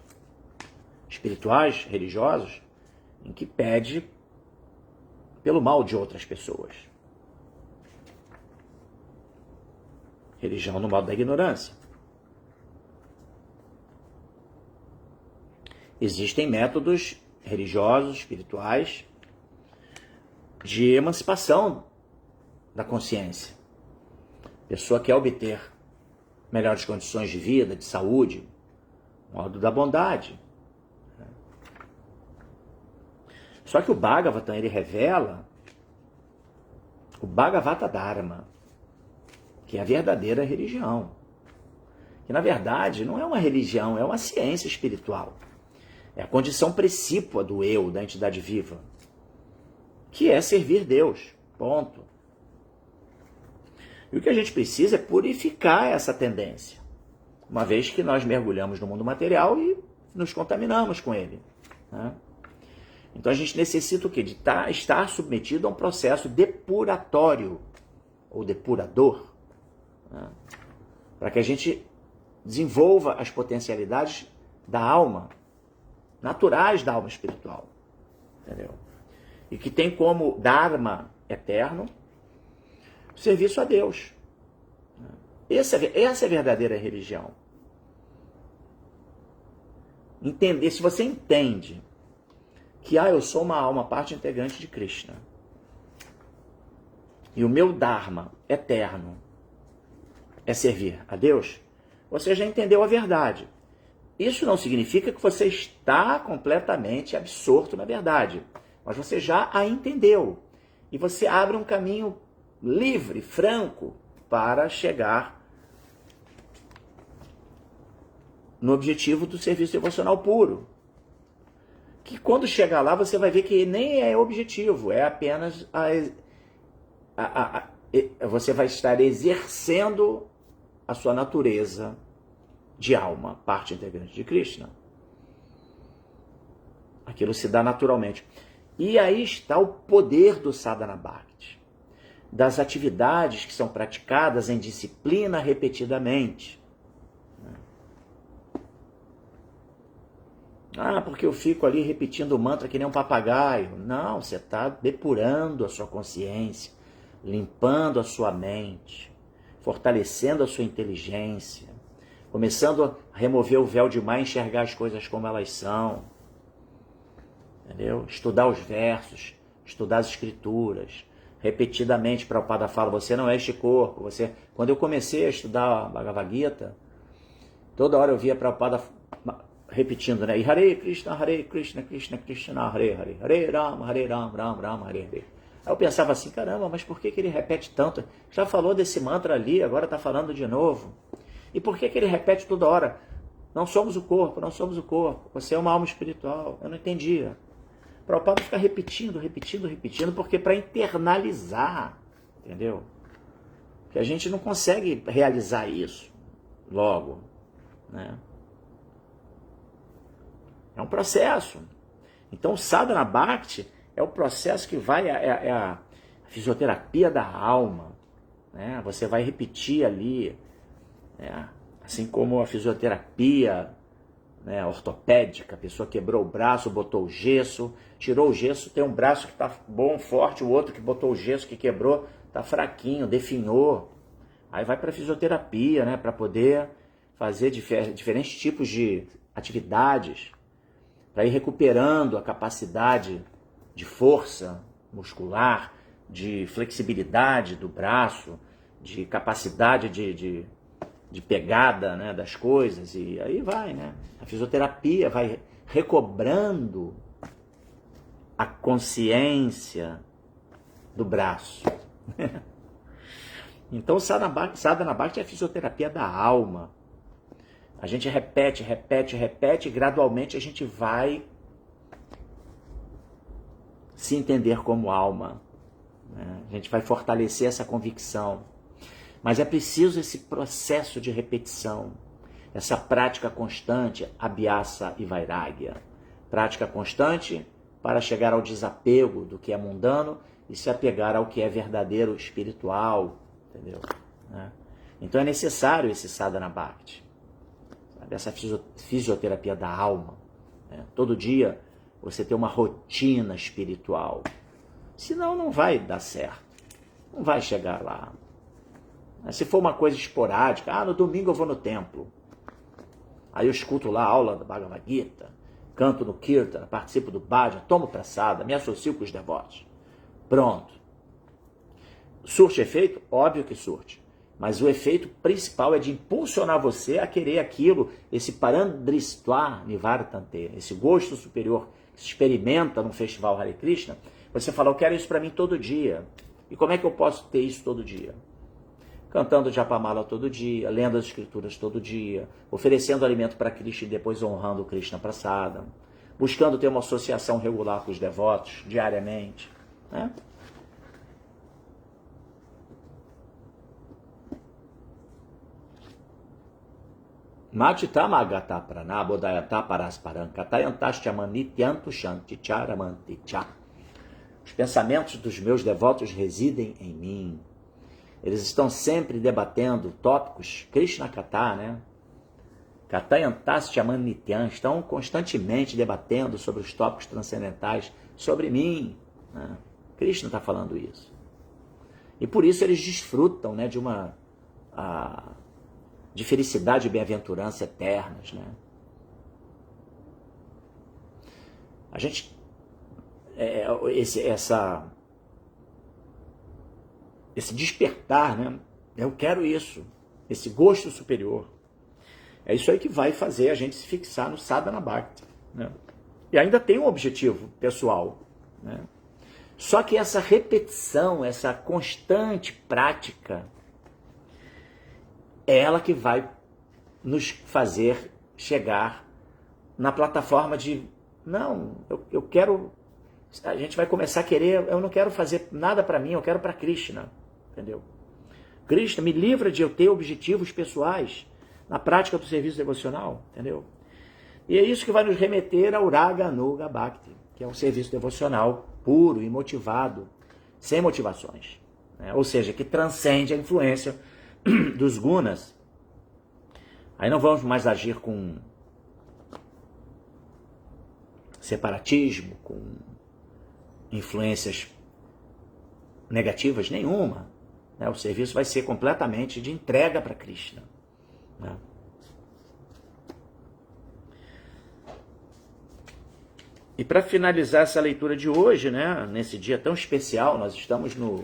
Speaker 1: espirituais, religiosos, em que pede pelo mal de outras pessoas. Religião no modo da ignorância. Existem métodos religiosos, espirituais, de emancipação da consciência. A pessoa quer obter melhores condições de vida, de saúde, modo da bondade. Só que o Bhagavatam, ele revela o Bhagavata Dharma, que é a verdadeira religião. Que, na verdade, não é uma religião, é uma ciência espiritual. É a condição precípua do eu, da entidade viva, que é servir Deus. Ponto. E o que a gente precisa é purificar essa tendência, uma vez que nós mergulhamos no mundo material e nos contaminamos com ele, né? Então a gente necessita o quê? De estar submetido a um processo depuratório, ou depurador, né? Para que a gente desenvolva as potencialidades da alma, naturais da alma espiritual, entendeu? E que tem como Dharma eterno o serviço a Deus. Essa é a verdadeira religião. Entender, se você entende que eu sou uma alma, parte integrante de Krishna, e o meu Dharma eterno é servir a Deus, você já entendeu a verdade. Isso não significa que você está completamente absorto na verdade, mas você já a entendeu. E você abre um caminho livre, franco, para chegar no objetivo do serviço devocional puro. Que quando chegar lá, você vai ver que nem é objetivo, é apenas você vai estar exercendo a sua natureza de alma, parte integrante de Krishna. Aquilo se dá naturalmente. E aí está o poder do sadhana bhakti, das atividades que são praticadas em disciplina repetidamente. Porque eu fico ali repetindo o mantra que nem um papagaio. Não, você está depurando a sua consciência, limpando a sua mente, fortalecendo a sua inteligência, começando a remover o véu de má e enxergar as coisas como elas são. Entendeu? Estudar os versos, estudar as escrituras. Repetidamente, Prabhupada fala, você não é este corpo. Quando eu comecei a estudar a Bhagavad Gita, toda hora eu via Prabhupada repetindo, né? E Hare Krishna, Krishna Krishna, Hare Hare, Hare Rama, Rama, Hare Hare. Aí eu pensava assim, caramba, mas por que ele repete tanto? Já falou desse mantra ali, agora está falando de novo. E por que ele repete toda hora? Não somos o corpo, não somos o corpo. Você é uma alma espiritual. Eu não entendia. Prabhupada fica repetindo, porque para internalizar, entendeu? Porque a gente não consegue realizar isso logo, né? É um processo. Então o sadhana bhakti é o processo que vai, é a fisioterapia da alma, né? Você vai repetir ali, né? Assim como a fisioterapia, né, ortopédica, a pessoa quebrou o braço, botou o gesso, tirou o gesso, tem um braço que está bom, forte, o outro que botou o gesso, que quebrou, está fraquinho, definhou. Aí vai para a fisioterapia, né, para poder fazer diferentes tipos de atividades, para ir recuperando a capacidade de força muscular, de flexibilidade do braço, de capacidade de pegada, né, das coisas, e aí vai, né? A fisioterapia vai recobrando a consciência do braço. Então, o Sadhana Bhakti é a fisioterapia da alma. A gente repete, e gradualmente a gente vai se entender como alma, né? A gente vai fortalecer essa convicção. Mas é preciso esse processo de repetição, essa prática constante, abhyasa e vairagya. Prática constante para chegar ao desapego do que é mundano e se apegar ao que é verdadeiro, espiritual, entendeu? Então é necessário esse Sadhana Bhakti, sabe? Essa fisioterapia da alma, né? Todo dia você ter uma rotina espiritual, senão não vai dar certo, não vai chegar lá. Se for uma coisa esporádica, no domingo eu vou no templo, aí eu escuto lá a aula da Bhagavad Gita, canto no Kirtana, participo do Bhajan, tomo praçada, me associo com os devotos. Pronto. Surte efeito? Óbvio que surte. Mas o efeito principal é de impulsionar você a querer aquilo, esse parandristva nivartante, esse gosto superior que se experimenta num festival Hare Krishna. Você fala, eu quero isso para mim todo dia. E como é que eu posso ter isso todo dia? Cantando Japamala todo dia, lendo as escrituras todo dia, oferecendo alimento para Krishna e depois honrando o Krishna Prasada, buscando ter uma associação regular com os devotos, diariamente, né? Matita magata prana bodayata parasparam katayantastyamanittyantu shanti charamanti cha. Os pensamentos dos meus devotos residem em mim. Eles estão sempre debatendo tópicos, Krishna Kata, né? Katayantasya Nityan, estão constantemente debatendo sobre os tópicos transcendentais, sobre mim, né? Krishna está falando isso. E por isso eles desfrutam, né, de felicidade e bem-aventurança eternas, né? A gente, esse despertar, né? Eu quero isso, esse gosto superior. É isso aí que vai fazer a gente se fixar no Sadhana Bhakti, né? E ainda tem um objetivo pessoal, né? Só que essa repetição, essa constante prática, é ela que vai nos fazer chegar na plataforma de, não, eu quero, a gente vai começar a querer, eu não quero fazer nada para mim, eu quero para Krishna, entendeu? Krishna, me livra de eu ter objetivos pessoais na prática do serviço devocional, entendeu? E é isso que vai nos remeter ao Raga Nuga Bhakti, que é um serviço devocional puro e motivado, sem motivações, né? Ou seja, que transcende a influência dos gunas. Aí não vamos mais agir com separatismo, com influências negativas nenhuma, né? O serviço vai ser completamente de entrega para Krishna, né? E para finalizar essa leitura de hoje, né, nesse dia tão especial, nós estamos no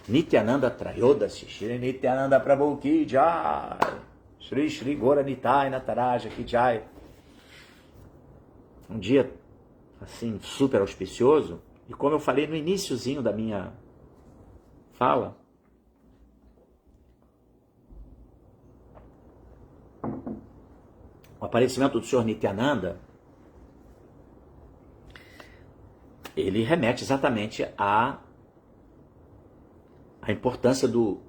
Speaker 1: Nityananda Trayodasi, Shri Nityananda Prabhu Ki Jai, Shri Shri Gora Nitai Nataraja Ki Jai. Um dia, assim, super auspicioso, e como eu falei no iniciozinho da minha fala, o aparecimento do Senhor Nityananda, ele remete exatamente à importância do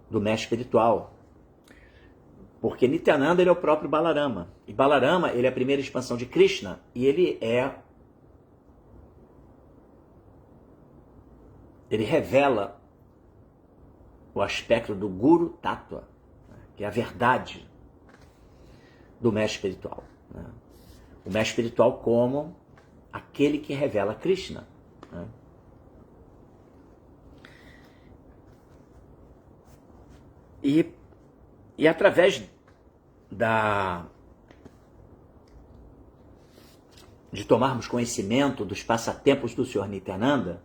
Speaker 1: mestre espiritual. Porque Nityananda, ele é o próprio Balarama. E Balarama, ele é a primeira expansão de Krishna. E ele revela o aspecto do Guru Tattva, que é a verdade do mestre espiritual, né? O mestre espiritual como aquele que revela Krishna, né? E através de tomarmos conhecimento dos passatempos do Senhor Nityananda,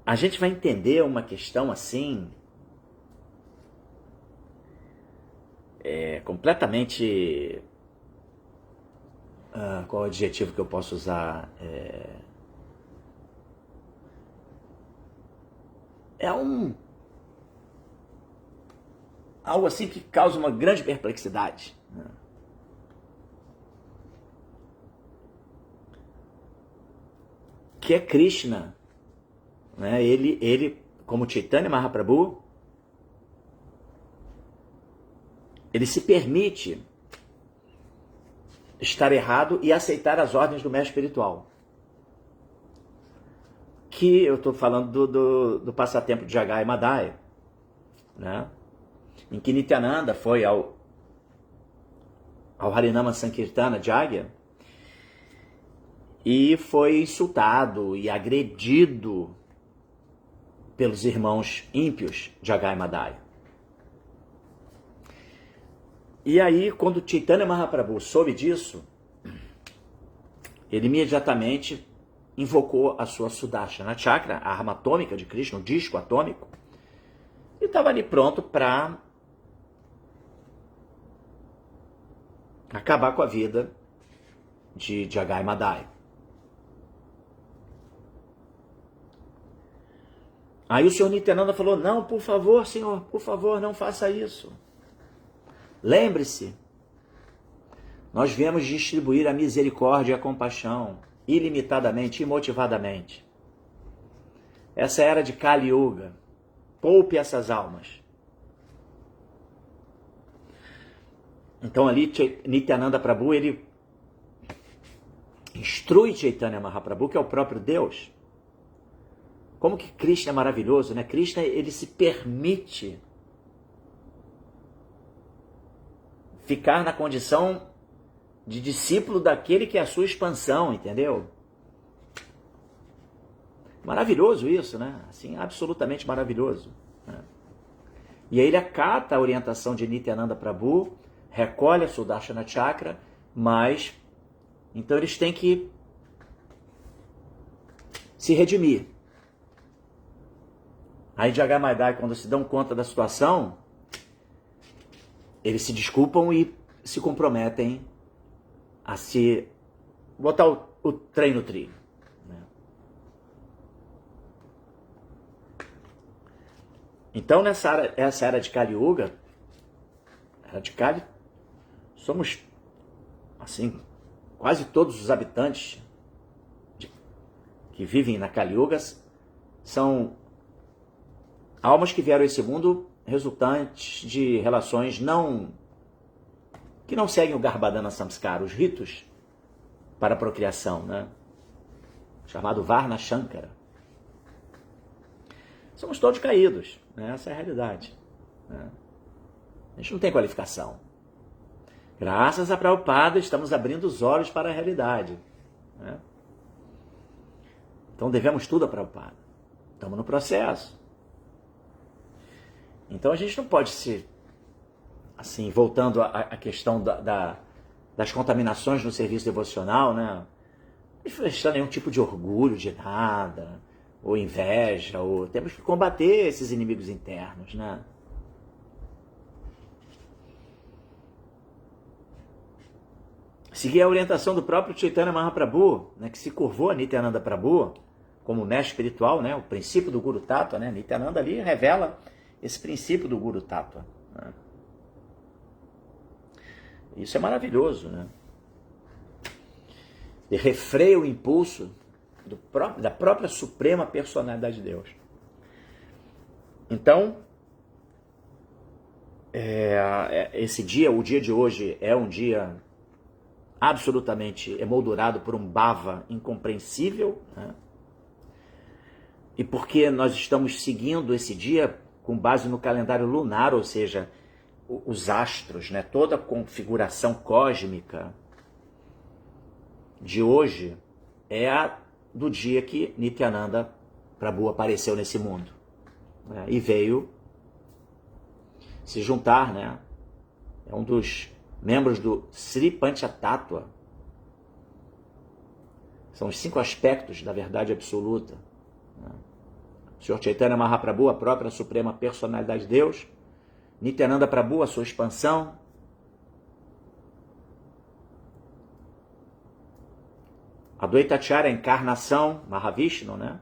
Speaker 1: a gente vai entender uma questão assim, completamente, qual é o adjetivo que eu posso usar? Algo assim que causa uma grande perplexidade, né? Que é Krishna, né? Ele, como Chaitanya Mahaprabhu, ele se permite estar errado e aceitar as ordens do mestre espiritual. Que eu estou falando do passatempo de Jagai Madai, né? Em que Nityananda foi ao Harinama Sankirtana Jagya e foi insultado e agredido pelos irmãos ímpios de Jagai Madai. E aí, quando Chaitanya Mahaprabhu soube disso, ele imediatamente invocou a sua Sudarshana Chakra, a arma atômica de Krishna, o disco atômico, e estava ali pronto para acabar com a vida de Jagai Madai. Aí o Senhor Nityananda falou: não, por favor, Senhor, por favor, não faça isso. Lembre-se, nós viemos distribuir a misericórdia e a compaixão ilimitadamente, imotivadamente. Essa era de Kali Yuga. Poupe essas almas. Então ali Nityananda Prabhu, ele instrui Chaitanya Mahaprabhu, que é o próprio Deus. Como que Krishna é maravilhoso, né? Krishna, ele se permite ficar na condição de discípulo daquele que é a sua expansão, entendeu? Maravilhoso isso, né? Assim, absolutamente maravilhoso, né? E aí ele acata a orientação de Nityananda Prabhu, recolhe a Sudarshana Chakra, mas então eles têm que se redimir. Aí Jagai Madai, quando se dão conta da situação, eles se desculpam e se comprometem a se botar o trem no trilho, né? Então, essa era de Kali Yuga, era de Kali, somos, assim, quase todos os habitantes que vivem na Kali Yuga são almas que vieram a esse mundo resultantes de relações que não seguem o Garbhadana Samskara, os ritos para a procriação, né? Chamado Varna Shankara. Somos todos caídos, né? Essa é a realidade, né? A gente não tem qualificação. Graças a Prabhupada, estamos abrindo os olhos para a realidade, né? Então devemos tudo a Prabhupada. Estamos no processo. Então a gente não pode se, assim, voltando à questão das contaminações no serviço devocional, né? Não manifestar nenhum tipo de orgulho de nada, ou inveja, ou temos que combater esses inimigos internos, né? Seguir a orientação do próprio Chaitanya Mahaprabhu, né, que se curvou a Nityananda Prabhu como mestre espiritual, né, o princípio do Guru Tattva, né? Nityananda ali revela esse princípio do Guru Tattva, né? Isso é maravilhoso, né? E refreia o impulso da própria suprema personalidade de Deus. Então, esse dia, o dia de hoje, é um dia absolutamente emoldurado por um bhava incompreensível, né? E porque nós estamos seguindo esse dia com base no calendário lunar, ou seja, os astros, né? Toda a configuração cósmica de hoje é a do dia que Nityananda Prabhu apareceu nesse mundo, né? E veio se juntar, né? É um dos membros do Sri Panchatattva, São os 5 aspectos da verdade absoluta. O Senhor Chaitanya Mahaprabhu, a própria suprema personalidade de Deus. Nityananda Prabhu, a sua expansão. Advaita Acharya, a encarnação, Mahavishnu, né?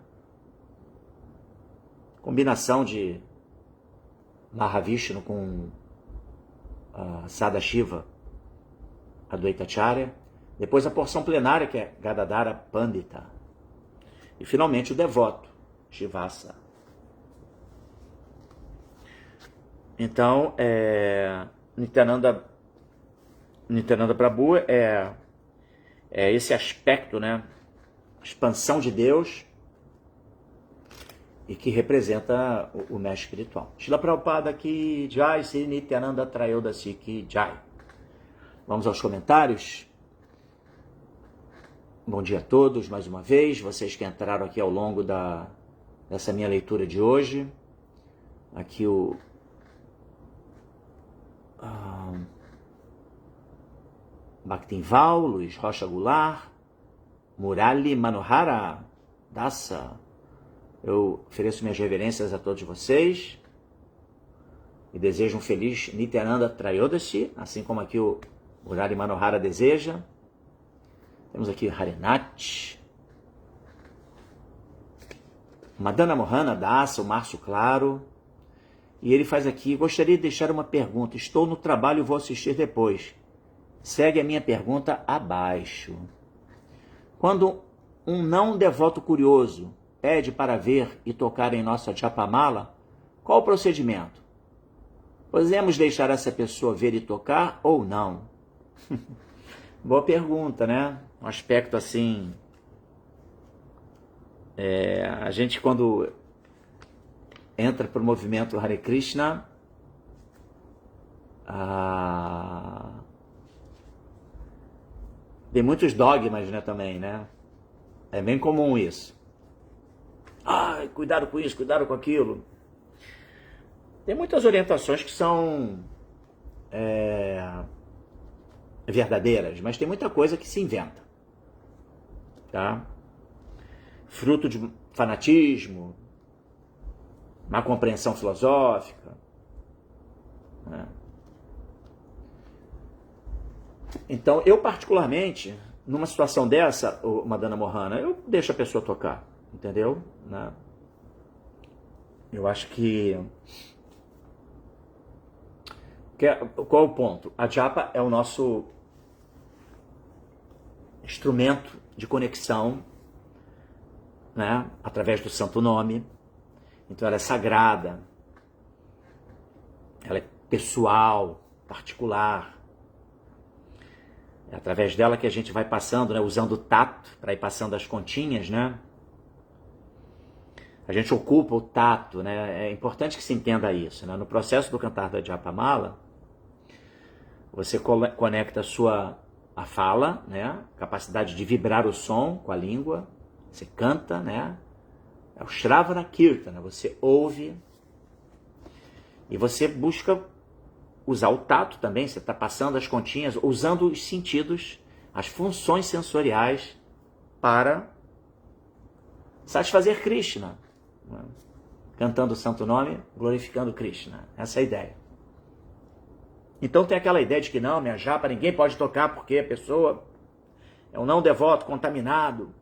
Speaker 1: Combinação de Mahavishnu com Sadashiva, Advaita Acharya. Depois a porção plenária, que é Gadadhara Pandita. E finalmente o devoto, Shivasa. Então, Nityananda Prabhu é esse aspecto, né? Expansão de Deus e que representa o mestre espiritual. Srila Prabhupada ki Jai, Sri Nityananda Trayodasi ki Jai. Vamos aos comentários. Bom dia a todos, mais uma vez, vocês que entraram aqui ao longo dessa minha leitura de hoje. Aqui o Bhaktinval, Luiz Rocha Goulart, Murali Manohara Dasa. Eu ofereço minhas reverências a todos vocês e desejo um feliz Nityananda Trayodasi, assim como aqui o Murali Manohara deseja. Temos aqui Harinat, Madana Mohana Dasa, o Márcio Claro. E ele faz aqui: gostaria de deixar uma pergunta. Estou no trabalho e vou assistir depois. Segue a minha pergunta abaixo. Quando um não devoto curioso pede para ver e tocar em nossa Japamala, qual o procedimento? Podemos deixar essa pessoa ver e tocar ou não? Boa pergunta, né? Um aspecto assim... a gente quando entra para o movimento Hare Krishna, tem muitos dogmas, né, também, né? É bem comum isso. Cuidado com isso, cuidado com aquilo. Tem muitas orientações que são verdadeiras, mas tem muita coisa que se inventa, tá? Fruto de fanatismo, má compreensão filosófica, né? Então, eu particularmente, numa situação dessa, Madana Mohana, eu deixo a pessoa tocar, entendeu? Né? Eu acho que... Qual é o ponto? A japa é o nosso instrumento de conexão, né? Através do santo nome. Então ela é sagrada, ela é pessoal, particular. É através dela que a gente vai passando, né? Usando o tato para ir passando as continhas, né? A gente ocupa o tato, né? É importante que se entenda isso, né? No processo do cantar da Japamala, você conecta a fala, né? Capacidade de vibrar o som com a língua. Você canta, né? É o Shravana Kirtana. Você ouve e você busca usar o tato também. Você está passando as continhas, usando os sentidos, as funções sensoriais para satisfazer Krishna, né? Cantando o santo nome, glorificando Krishna. Essa é a ideia. Então tem aquela ideia de que não, minha japa ninguém pode tocar porque a pessoa é um não devoto, contaminado.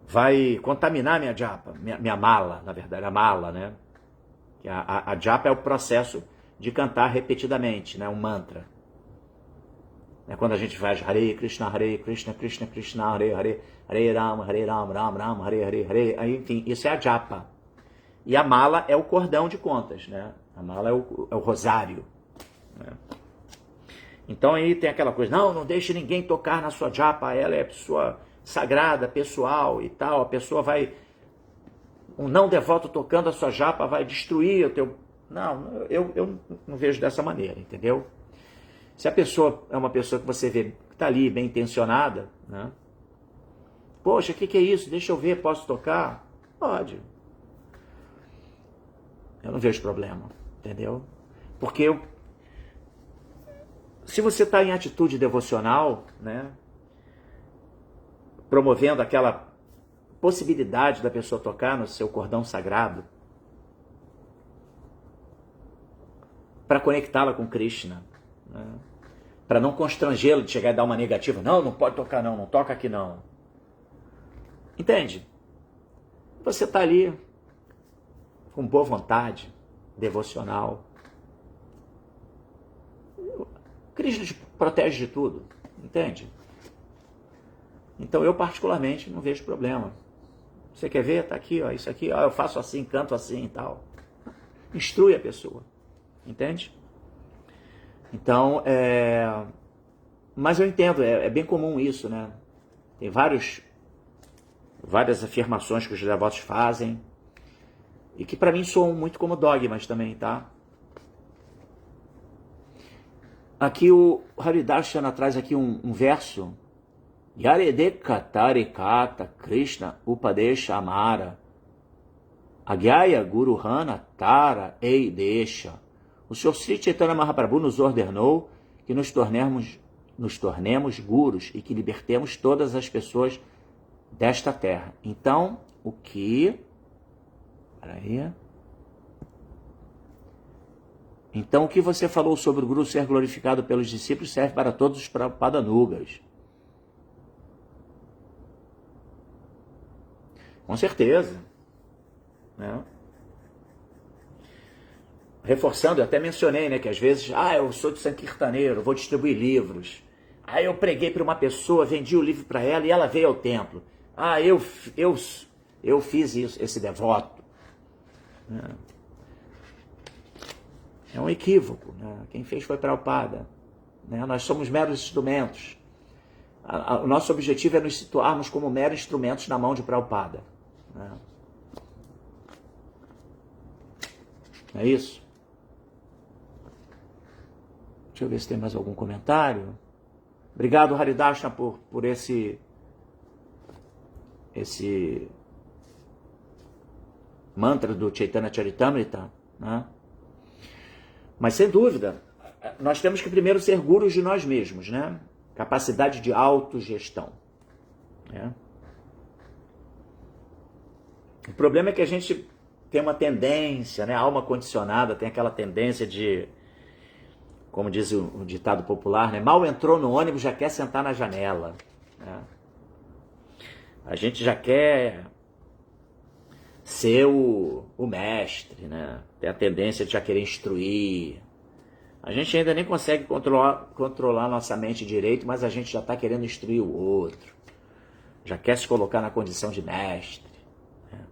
Speaker 1: Vai contaminar minha japa, minha mala, na verdade, a mala, né? A japa é o processo de cantar repetidamente, né? Um mantra. É quando a gente faz Hare Krishna, Krishna Krishna, Hare Hare, Hare Rama, Ram Ram, Hare Hare, Hare. Aí, enfim, isso é a japa. E a mala é o cordão de contas, né? A mala é o rosário, né? Então aí tem aquela coisa, não deixe ninguém tocar na sua japa, ela é pessoa sagrada, pessoal e tal, a pessoa vai, um não devoto tocando a sua japa vai destruir o teu... Não, eu não vejo dessa maneira, entendeu? Se a pessoa é uma pessoa que você vê que está ali bem intencionada, né? Poxa, o que é isso? Deixa eu ver, posso tocar? Pode. Eu não vejo problema, entendeu? Porque se você está em atitude devocional, né? promovendo aquela possibilidade da pessoa tocar no seu cordão sagrado para conectá-la com Krishna, né? Para não constrangê-lo de chegar e dar uma negativa. Não, não pode tocar não, não toca aqui não. Entende? Você está ali com boa vontade, devocional. Krishna te protege de tudo, entende? Então eu particularmente não vejo problema. Você quer ver? Tá aqui, ó, isso aqui, ó, eu faço assim, canto assim e tal. Instrui a pessoa, entende? Então, mas eu entendo, é bem comum isso, né? Tem várias afirmações que os devotos fazem e que para mim soam muito como dogmas também, tá? Aqui o Haridarsana traz aqui um verso. Yaredeka tarikata Krishna upadesha amara Agyaya Guruhana Tara Ei Deixa. O Sr. Sri Chaitanya Mahaprabhu nos ordenou que nos tornemos gurus e que libertemos todas as pessoas desta terra. Então, o que... Peraí. Então, o que você falou sobre o Guru ser glorificado pelos discípulos serve para todos os Prabhupadanugas. Com certeza. Né? Reforçando, eu até mencionei, né, que às vezes, eu sou de Sankirtaneiro, vou distribuir livros. Aí eu preguei para uma pessoa, vendi o livro para ela e ela veio ao templo. Eu fiz isso, esse devoto. É um equívoco. Né? Quem fez foi Prabhupada. Né? Nós somos meros instrumentos. O nosso objetivo é nos situarmos como meros instrumentos na mão de Prabhupada. Né? É isso? Deixa eu ver se tem mais algum comentário. Obrigado, Haridashna, por esse mantra do Chaitanya Charitamrita. Né? Mas, sem dúvida, nós temos que primeiro ser gurus de nós mesmos, né? Capacidade de autogestão. Né? O problema é que a gente tem uma tendência, né? A alma condicionada tem aquela tendência de, como diz o ditado popular, né? Mal entrou no ônibus, já quer sentar na janela. Né? A gente já quer ser o mestre, né? Tem a tendência de já querer instruir. A gente ainda nem consegue controlar nossa mente direito, mas a gente já está querendo instruir o outro. Já quer se colocar na condição de mestre. Né?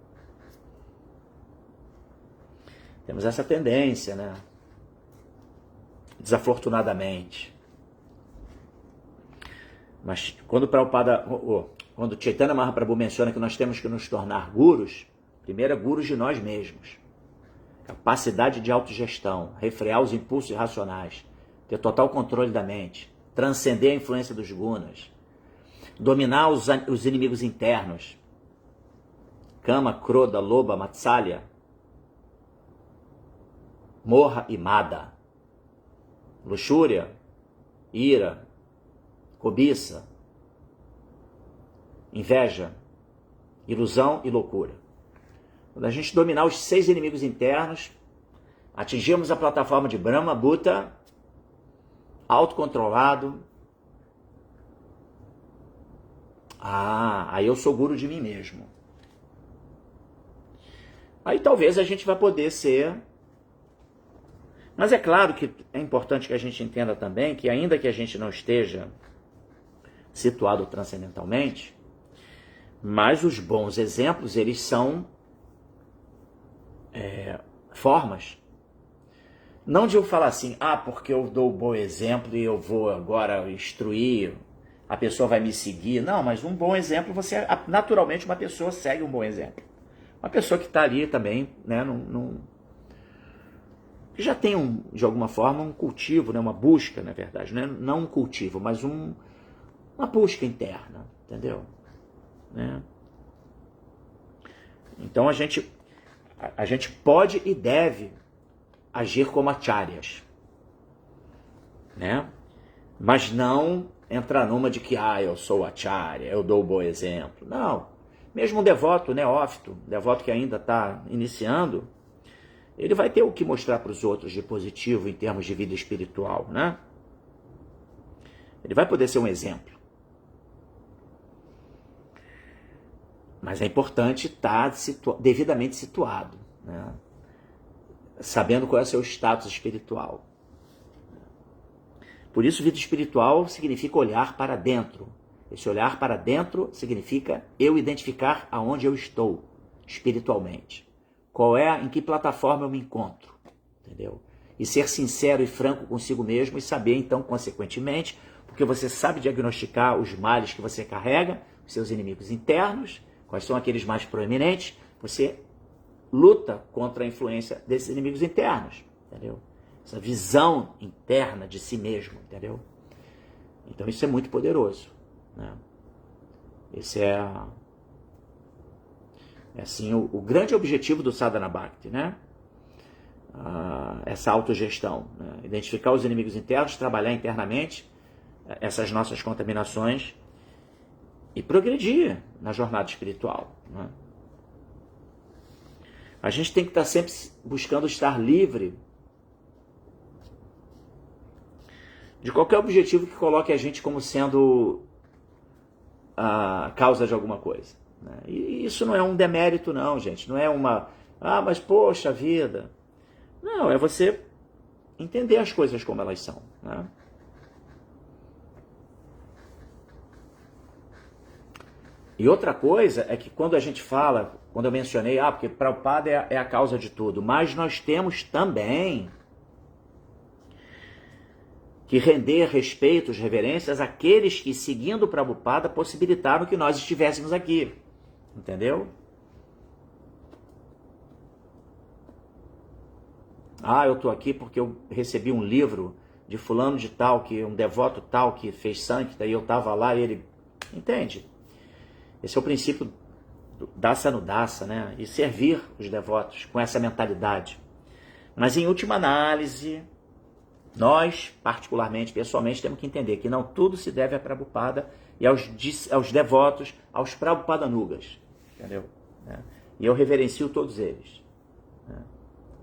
Speaker 1: Temos essa tendência, né? Desafortunadamente. Mas quando quando Chaitanya Mahaprabhu menciona que nós temos que nos tornar gurus, primeiro é gurus de nós mesmos. Capacidade de autogestão, refrear os impulsos irracionais, ter total controle da mente, transcender a influência dos gunas, dominar os inimigos internos, Kama, Krodha, Lobha, Matsalya, Moha e Mada, luxúria, ira, cobiça, inveja, ilusão e loucura. Quando a gente dominar os 6 inimigos internos, atingirmos a plataforma de Brahma, Bhuta, autocontrolado. Aí eu sou guru de mim mesmo. Aí talvez a gente vai poder ser... Mas é claro que é importante que a gente entenda também que ainda que a gente não esteja situado transcendentalmente, mas os bons exemplos, eles são formas. Não de eu falar assim, porque eu dou um bom exemplo e eu vou agora instruir, a pessoa vai me seguir. Não, mas um bom exemplo, naturalmente uma pessoa segue um bom exemplo. Uma pessoa que está ali também, né, que já tem, de alguma forma, um cultivo, né, uma busca, na verdade, né, não um cultivo, mas uma busca interna, entendeu? Né? Então a gente pode e deve agir como acharyas, né? Mas não entrar numa de que, eu sou acharya, eu dou o bom exemplo. Não. Mesmo um devoto neófito, devoto que ainda está iniciando, ele vai ter o que mostrar para os outros de positivo em termos de vida espiritual, né? Ele vai poder ser um exemplo. Mas é importante estar devidamente situado, né? Sabendo qual é o seu status espiritual. Por isso, vida espiritual significa olhar para dentro. Esse olhar para dentro significa eu identificar aonde eu estou espiritualmente. Em que plataforma eu me encontro, entendeu? E ser sincero e franco consigo mesmo e saber, então, consequentemente, porque você sabe diagnosticar os males que você carrega, os seus inimigos internos, quais são aqueles mais proeminentes, você luta contra a influência desses inimigos internos, entendeu? Essa visão interna de si mesmo, entendeu? Então isso é muito poderoso, né? Esse é assim, o grande objetivo do Sadhana Bhakti, né? Essa autogestão, né? Identificar os inimigos internos, trabalhar internamente essas nossas contaminações e progredir na jornada espiritual, né? A gente tem que estar sempre buscando estar livre de qualquer objetivo que coloque a gente como sendo a causa de alguma coisa, né? E isso não é um demérito, não, gente. Não é mas poxa vida. Não, é você entender as coisas como elas são, né? E outra coisa é que quando a gente fala, quando eu mencionei, porque Prabhupada é a causa de tudo, mas nós temos também que render respeitos, reverências àqueles que, seguindo Prabhupada, possibilitaram que nós estivéssemos aqui. Entendeu? Eu estou aqui porque eu recebi um livro de fulano de tal, que um devoto tal, que fez Sankta, e eu estava lá e ele... Entende? Esse é o princípio do Dasa no Dasa, né? E servir os devotos com essa mentalidade. Mas, em última análise, nós, particularmente, pessoalmente, temos que entender que não tudo se deve a Prabhupada e aos devotos, aos Prabhupadanugas, entendeu? E eu reverencio todos eles, né?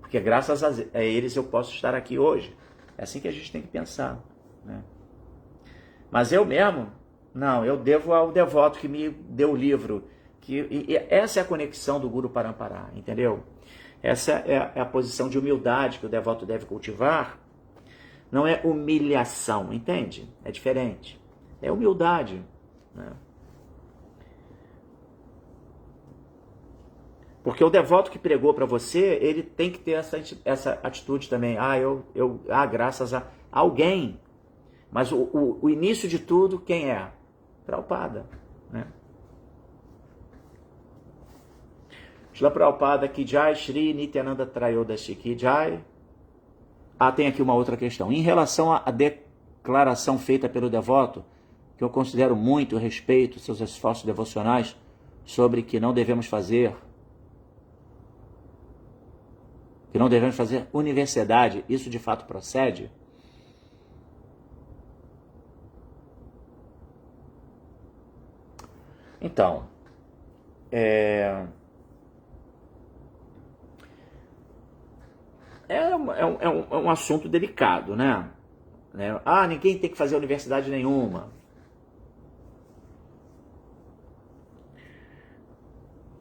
Speaker 1: Porque graças a eles eu posso estar aqui hoje. É assim que a gente tem que pensar, né? Mas eu mesmo, não, eu devo ao devoto que me deu o livro. E essa é a conexão do Guru Parampara, entendeu? Essa é a posição de humildade que o devoto deve cultivar. Não é humilhação, entende? É diferente. É humildade, né? Porque o devoto que pregou para você, ele tem que ter essa atitude também. Graças a alguém. Mas o início de tudo, quem é? Prabhupada, né? Shila Prabhupada Ki Jai, Shri Nityananda Trayodashi Ki Jai. Tem aqui uma outra questão. Em relação à declaração feita pelo devoto, que eu considero muito respeito seus esforços devocionais sobre que não devemos fazer universidade, isso de fato procede? Então, é um assunto delicado, né? Ninguém tem que fazer universidade nenhuma.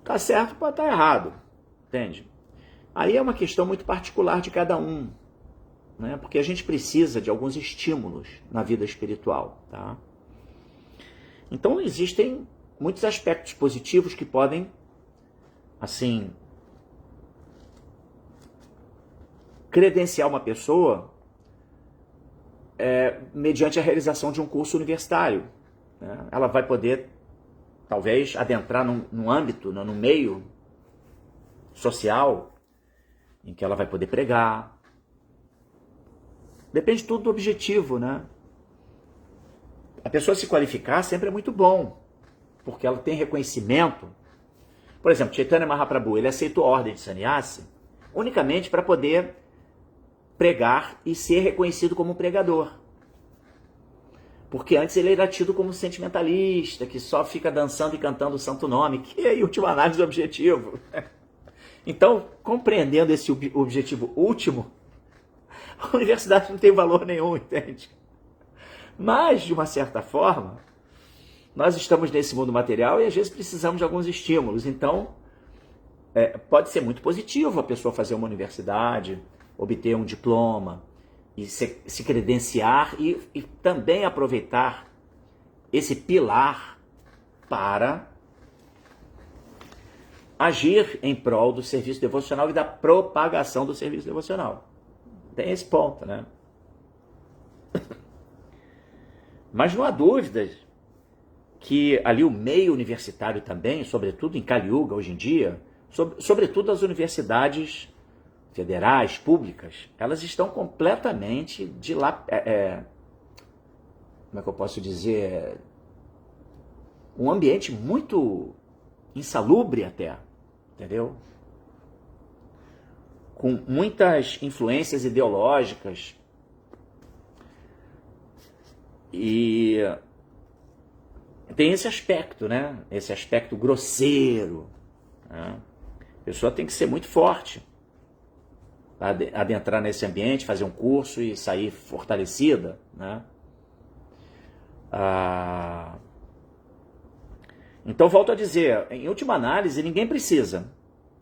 Speaker 1: Tá certo, pode estar errado, entende? Aí é uma questão muito particular de cada um, né? Porque a gente precisa de alguns estímulos na vida espiritual, tá? Então existem muitos aspectos positivos que podem, assim, credenciar uma pessoa mediante a realização de um curso universitário, né? Ela vai poder, talvez, adentrar num âmbito, num meio social em que ela vai poder pregar. Depende tudo do objetivo, né? A pessoa se qualificar sempre é muito bom, porque ela tem reconhecimento. Por exemplo, Chaitanya Mahaprabhu, ele aceitou a ordem de sannyasi unicamente para poder pregar e ser reconhecido como um pregador. Porque antes ele era tido como sentimentalista, que só fica dançando e cantando o santo nome, que é, em última análise, o objetivo. Então, compreendendo esse objetivo último, a universidade não tem valor nenhum, entende? Mas, de uma certa forma, nós estamos nesse mundo material e às vezes precisamos de alguns estímulos. Então, pode ser muito positivo a pessoa fazer uma universidade, obter um diploma, e se credenciar e também aproveitar esse pilar para agir em prol do serviço devocional e da propagação do serviço devocional. Tem esse ponto, né? Mas não há dúvidas que ali o meio universitário também, sobretudo em Kali Yuga hoje em dia, sobretudo as universidades federais, públicas, elas estão completamente como é que eu posso dizer? Um ambiente muito insalubre até, entendeu? Com muitas influências ideológicas e tem esse aspecto, né? Esse aspecto grosseiro, né? A pessoa tem que ser muito forte para adentrar nesse ambiente, fazer um curso e sair fortalecida, né? Então, volto a dizer, em última análise, ninguém precisa.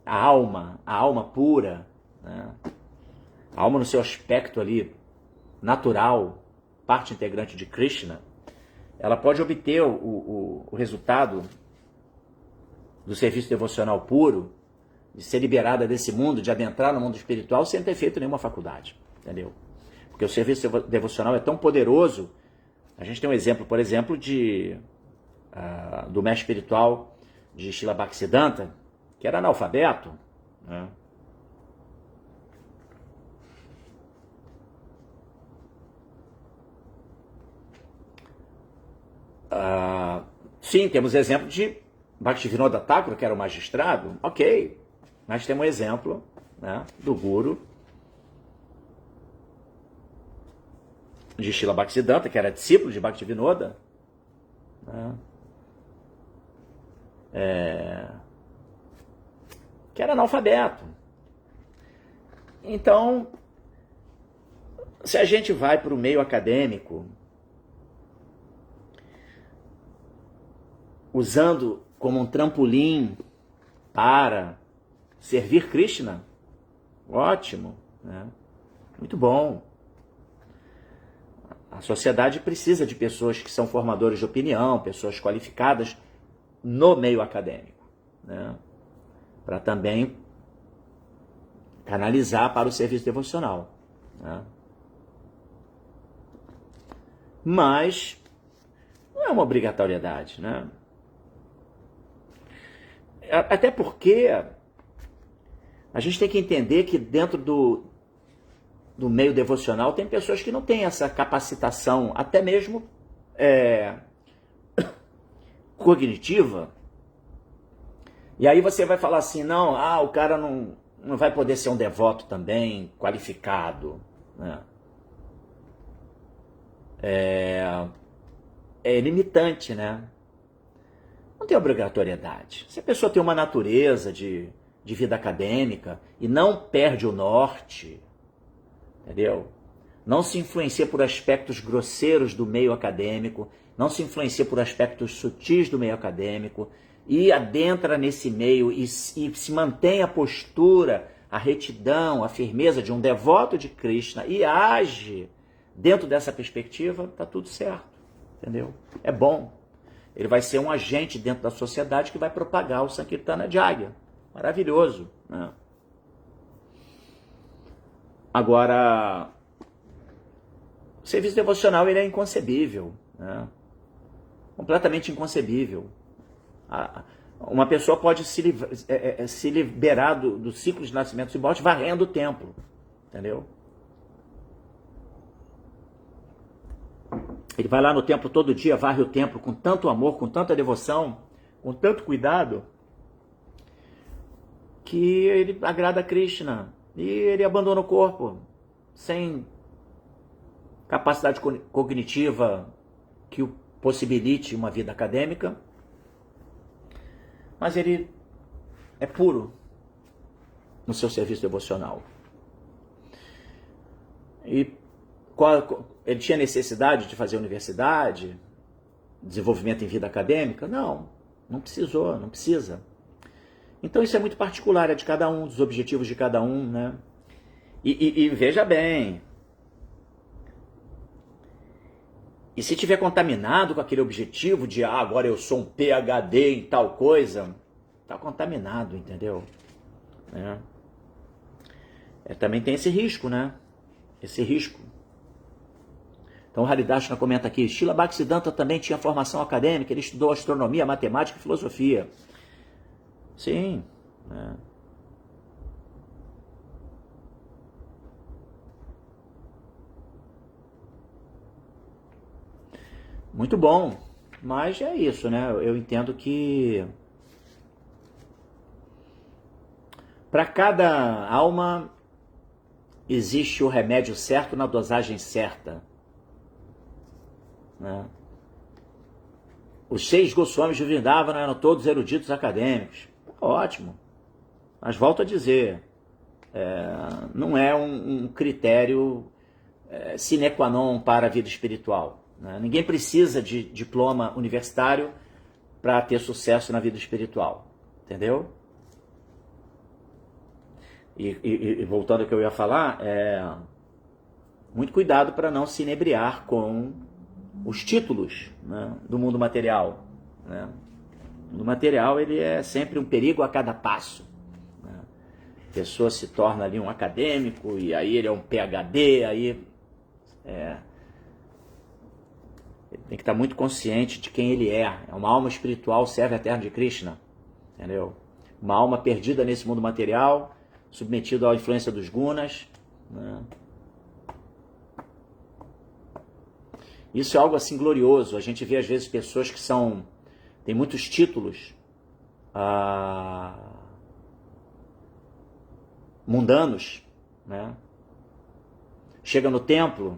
Speaker 1: A alma pura, né? A alma no seu aspecto ali natural, parte integrante de Krishna, ela pode obter o resultado do serviço devocional puro, de ser liberada desse mundo, de adentrar no mundo espiritual sem ter feito nenhuma faculdade, entendeu? Porque o serviço devocional é tão poderoso. A gente tem um exemplo, por exemplo, do mestre espiritual de Srila Bhaktisiddhanta, que era analfabeto, né? Sim, temos exemplo de Bhaktivinoda Thakur, que era o magistrado, ok. Mas temos um exemplo, né, do guru de Srila Bhaktisiddhanta, que era discípulo de Bhaktivinoda, né, que era analfabeto. Então, se a gente vai para o meio acadêmico, usando como um trampolim para servir Krishna, ótimo, né? Muito bom. A sociedade precisa de pessoas que são formadores de opinião, pessoas qualificadas no meio acadêmico, né? Para também canalizar para o serviço devocional, né? Mas não é uma obrigatoriedade, né? Até porque a gente tem que entender que dentro do meio devocional tem pessoas que não têm essa capacitação, até mesmo cognitiva. E aí você vai falar assim, não, o cara não vai poder ser um devoto também, qualificado, né? É limitante, né? Não tem obrigatoriedade. Se a pessoa tem uma natureza de vida acadêmica e não perde o norte, entendeu? Não se influencia por aspectos grosseiros do meio acadêmico, não se influencia por aspectos sutis do meio acadêmico e adentra nesse meio e se mantém a postura, a retidão, a firmeza de um devoto de Krishna e age dentro dessa perspectiva, está tudo certo, entendeu? É bom. Ele vai ser um agente dentro da sociedade que vai propagar o Sankirtana Jagya. Maravilhoso, né? Agora, o serviço devocional ele é inconcebível, né? Completamente inconcebível. Uma pessoa pode se liberar do ciclo de nascimentos e mortes varrendo o templo, entendeu? Ele vai lá no templo todo dia, varre o templo com tanto amor, com tanta devoção, com tanto cuidado, que ele agrada a Krishna e ele abandona o corpo sem capacidade cognitiva que o possibilite uma vida acadêmica, mas ele é puro no seu serviço devocional. E ele tinha necessidade de fazer universidade, desenvolvimento em vida acadêmica? Não precisou, não precisa. Então isso é muito particular, é de cada um, dos objetivos de cada um, né? E veja bem, e se tiver contaminado com aquele objetivo de agora eu sou um PhD em tal coisa, tá contaminado, entendeu? Também tem esse risco, né? Esse risco. Então o Haridashna comenta aqui, Srila Bhaktisiddhanta também tinha formação acadêmica, ele estudou astronomia, matemática e filosofia. Sim, né? Muito bom, mas é isso, né? Eu entendo que para cada alma existe o remédio certo na dosagem certa, né? Os 6 Goswamis de Vrindavana eram todos eruditos acadêmicos. Ótimo, mas volto a dizer, não é um critério sine qua non para a vida espiritual. Né? Ninguém precisa de diploma universitário para ter sucesso na vida espiritual, entendeu? E voltando ao que eu ia falar, muito cuidado para não se inebriar com os títulos, né, do mundo material. Né? O mundo material ele é sempre um perigo a cada passo. Né? A pessoa se torna ali um acadêmico e aí ele é um PhD, aí ele tem que estar muito consciente de quem ele é. É uma alma espiritual, serve eterno de Krishna. Entendeu? Uma alma perdida nesse mundo material, submetida à influência dos gunas. Né? Isso é algo assim glorioso. A gente vê às vezes pessoas que têm muitos títulos mundanos, né? Chega no templo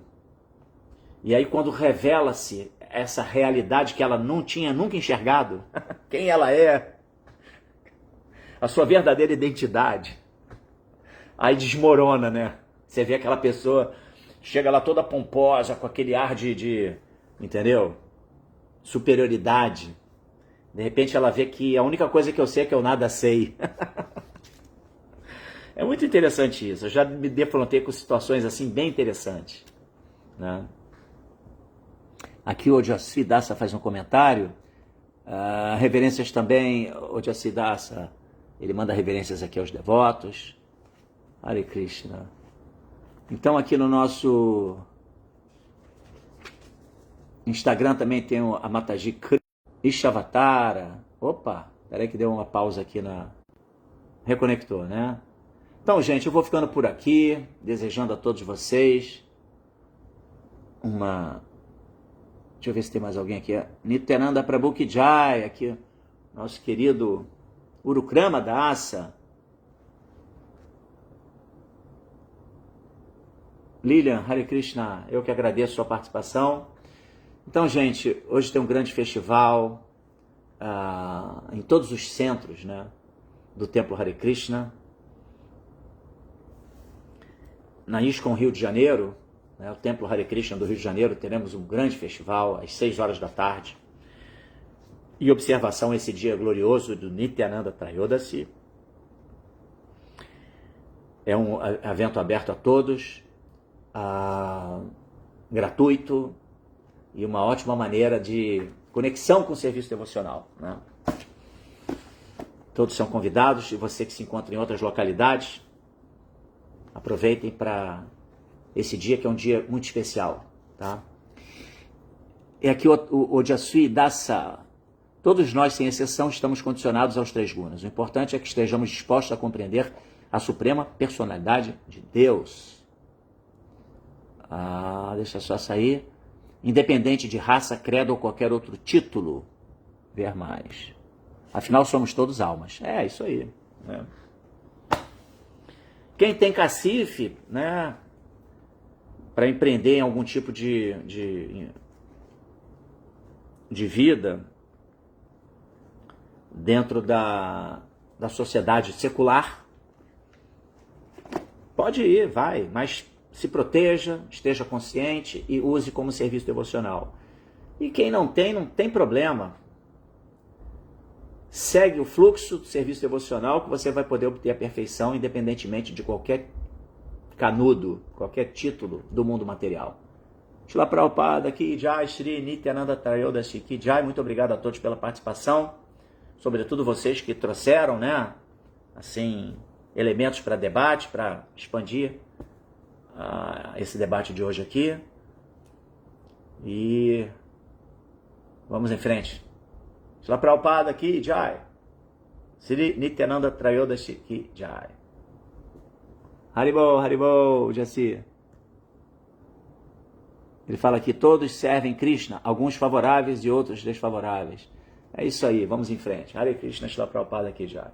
Speaker 1: e aí quando revela-se essa realidade que ela não tinha nunca enxergado, quem ela é, a sua verdadeira identidade, aí desmorona, né? Você vê aquela pessoa, chega lá toda pomposa, com aquele ar de entendeu? Superioridade. De repente ela vê que a única coisa que eu sei é que eu nada sei. É muito interessante isso. Eu já me defrontei com situações assim bem interessantes. Né? Aqui o Ojasvi Dasa faz um comentário. Reverências também, Ojasvi Dasa, ele manda reverências aqui aos devotos. Hare Krishna. Então aqui no nosso Instagram também tem a Mataji Ishavatara. Opa, peraí que deu uma pausa aqui Reconectou, né? Então, gente, eu vou ficando por aqui, desejando a todos vocês Deixa eu ver se tem mais alguém aqui. Nityananda Prabhu Ki Jai, aqui, nosso querido Urukrama Dasa. Lilian, Hare Krishna, eu que agradeço a sua participação. Então, gente, hoje tem um grande festival em todos os centros, né, do Templo Hare Krishna. Na ISKCON Rio de Janeiro, né, o Templo Hare Krishna do Rio de Janeiro, teremos um grande festival às 6 horas da tarde. E observação esse dia glorioso do Nityananda Trayodasi. É um evento aberto a todos, gratuito e uma ótima maneira de conexão com o serviço devocional. Né? Todos são convidados e você que se encontra em outras localidades, aproveitem para esse dia que é um dia muito especial. Tá? E aqui o Ojasvi Dasa. Todos nós, sem exceção, estamos condicionados aos 3 gunas. O importante é que estejamos dispostos a compreender a suprema personalidade de Deus. Deixa só sair. Independente de raça, credo ou qualquer outro título. Ver mais. Afinal, somos todos almas. É, isso aí. Né? Quem tem cacife, né, para empreender em algum tipo de de vida dentro da sociedade secular, pode ir, vai, mas se proteja, esteja consciente e use como serviço devocional. E quem não tem problema. Segue o fluxo do serviço devocional que você vai poder obter a perfeição independentemente de qualquer canudo, qualquer título do mundo material. Shila Prabhupada Ki Jai, Shri Nityananda Trayodashi Ki Jai. Muito obrigado a todos pela participação, sobretudo vocês que trouxeram, assim, elementos para debate, para expandir esse debate de hoje aqui. E vamos em frente. Shila Prabhupada Ki Jai, Shri Nityananda Trayodashi Ki Jai. Haribol, Jassi. Ele fala que todos servem Krishna, alguns favoráveis e outros desfavoráveis. É isso aí, vamos em frente. Hare Krishna, Shila Prabhupada Ki Jai.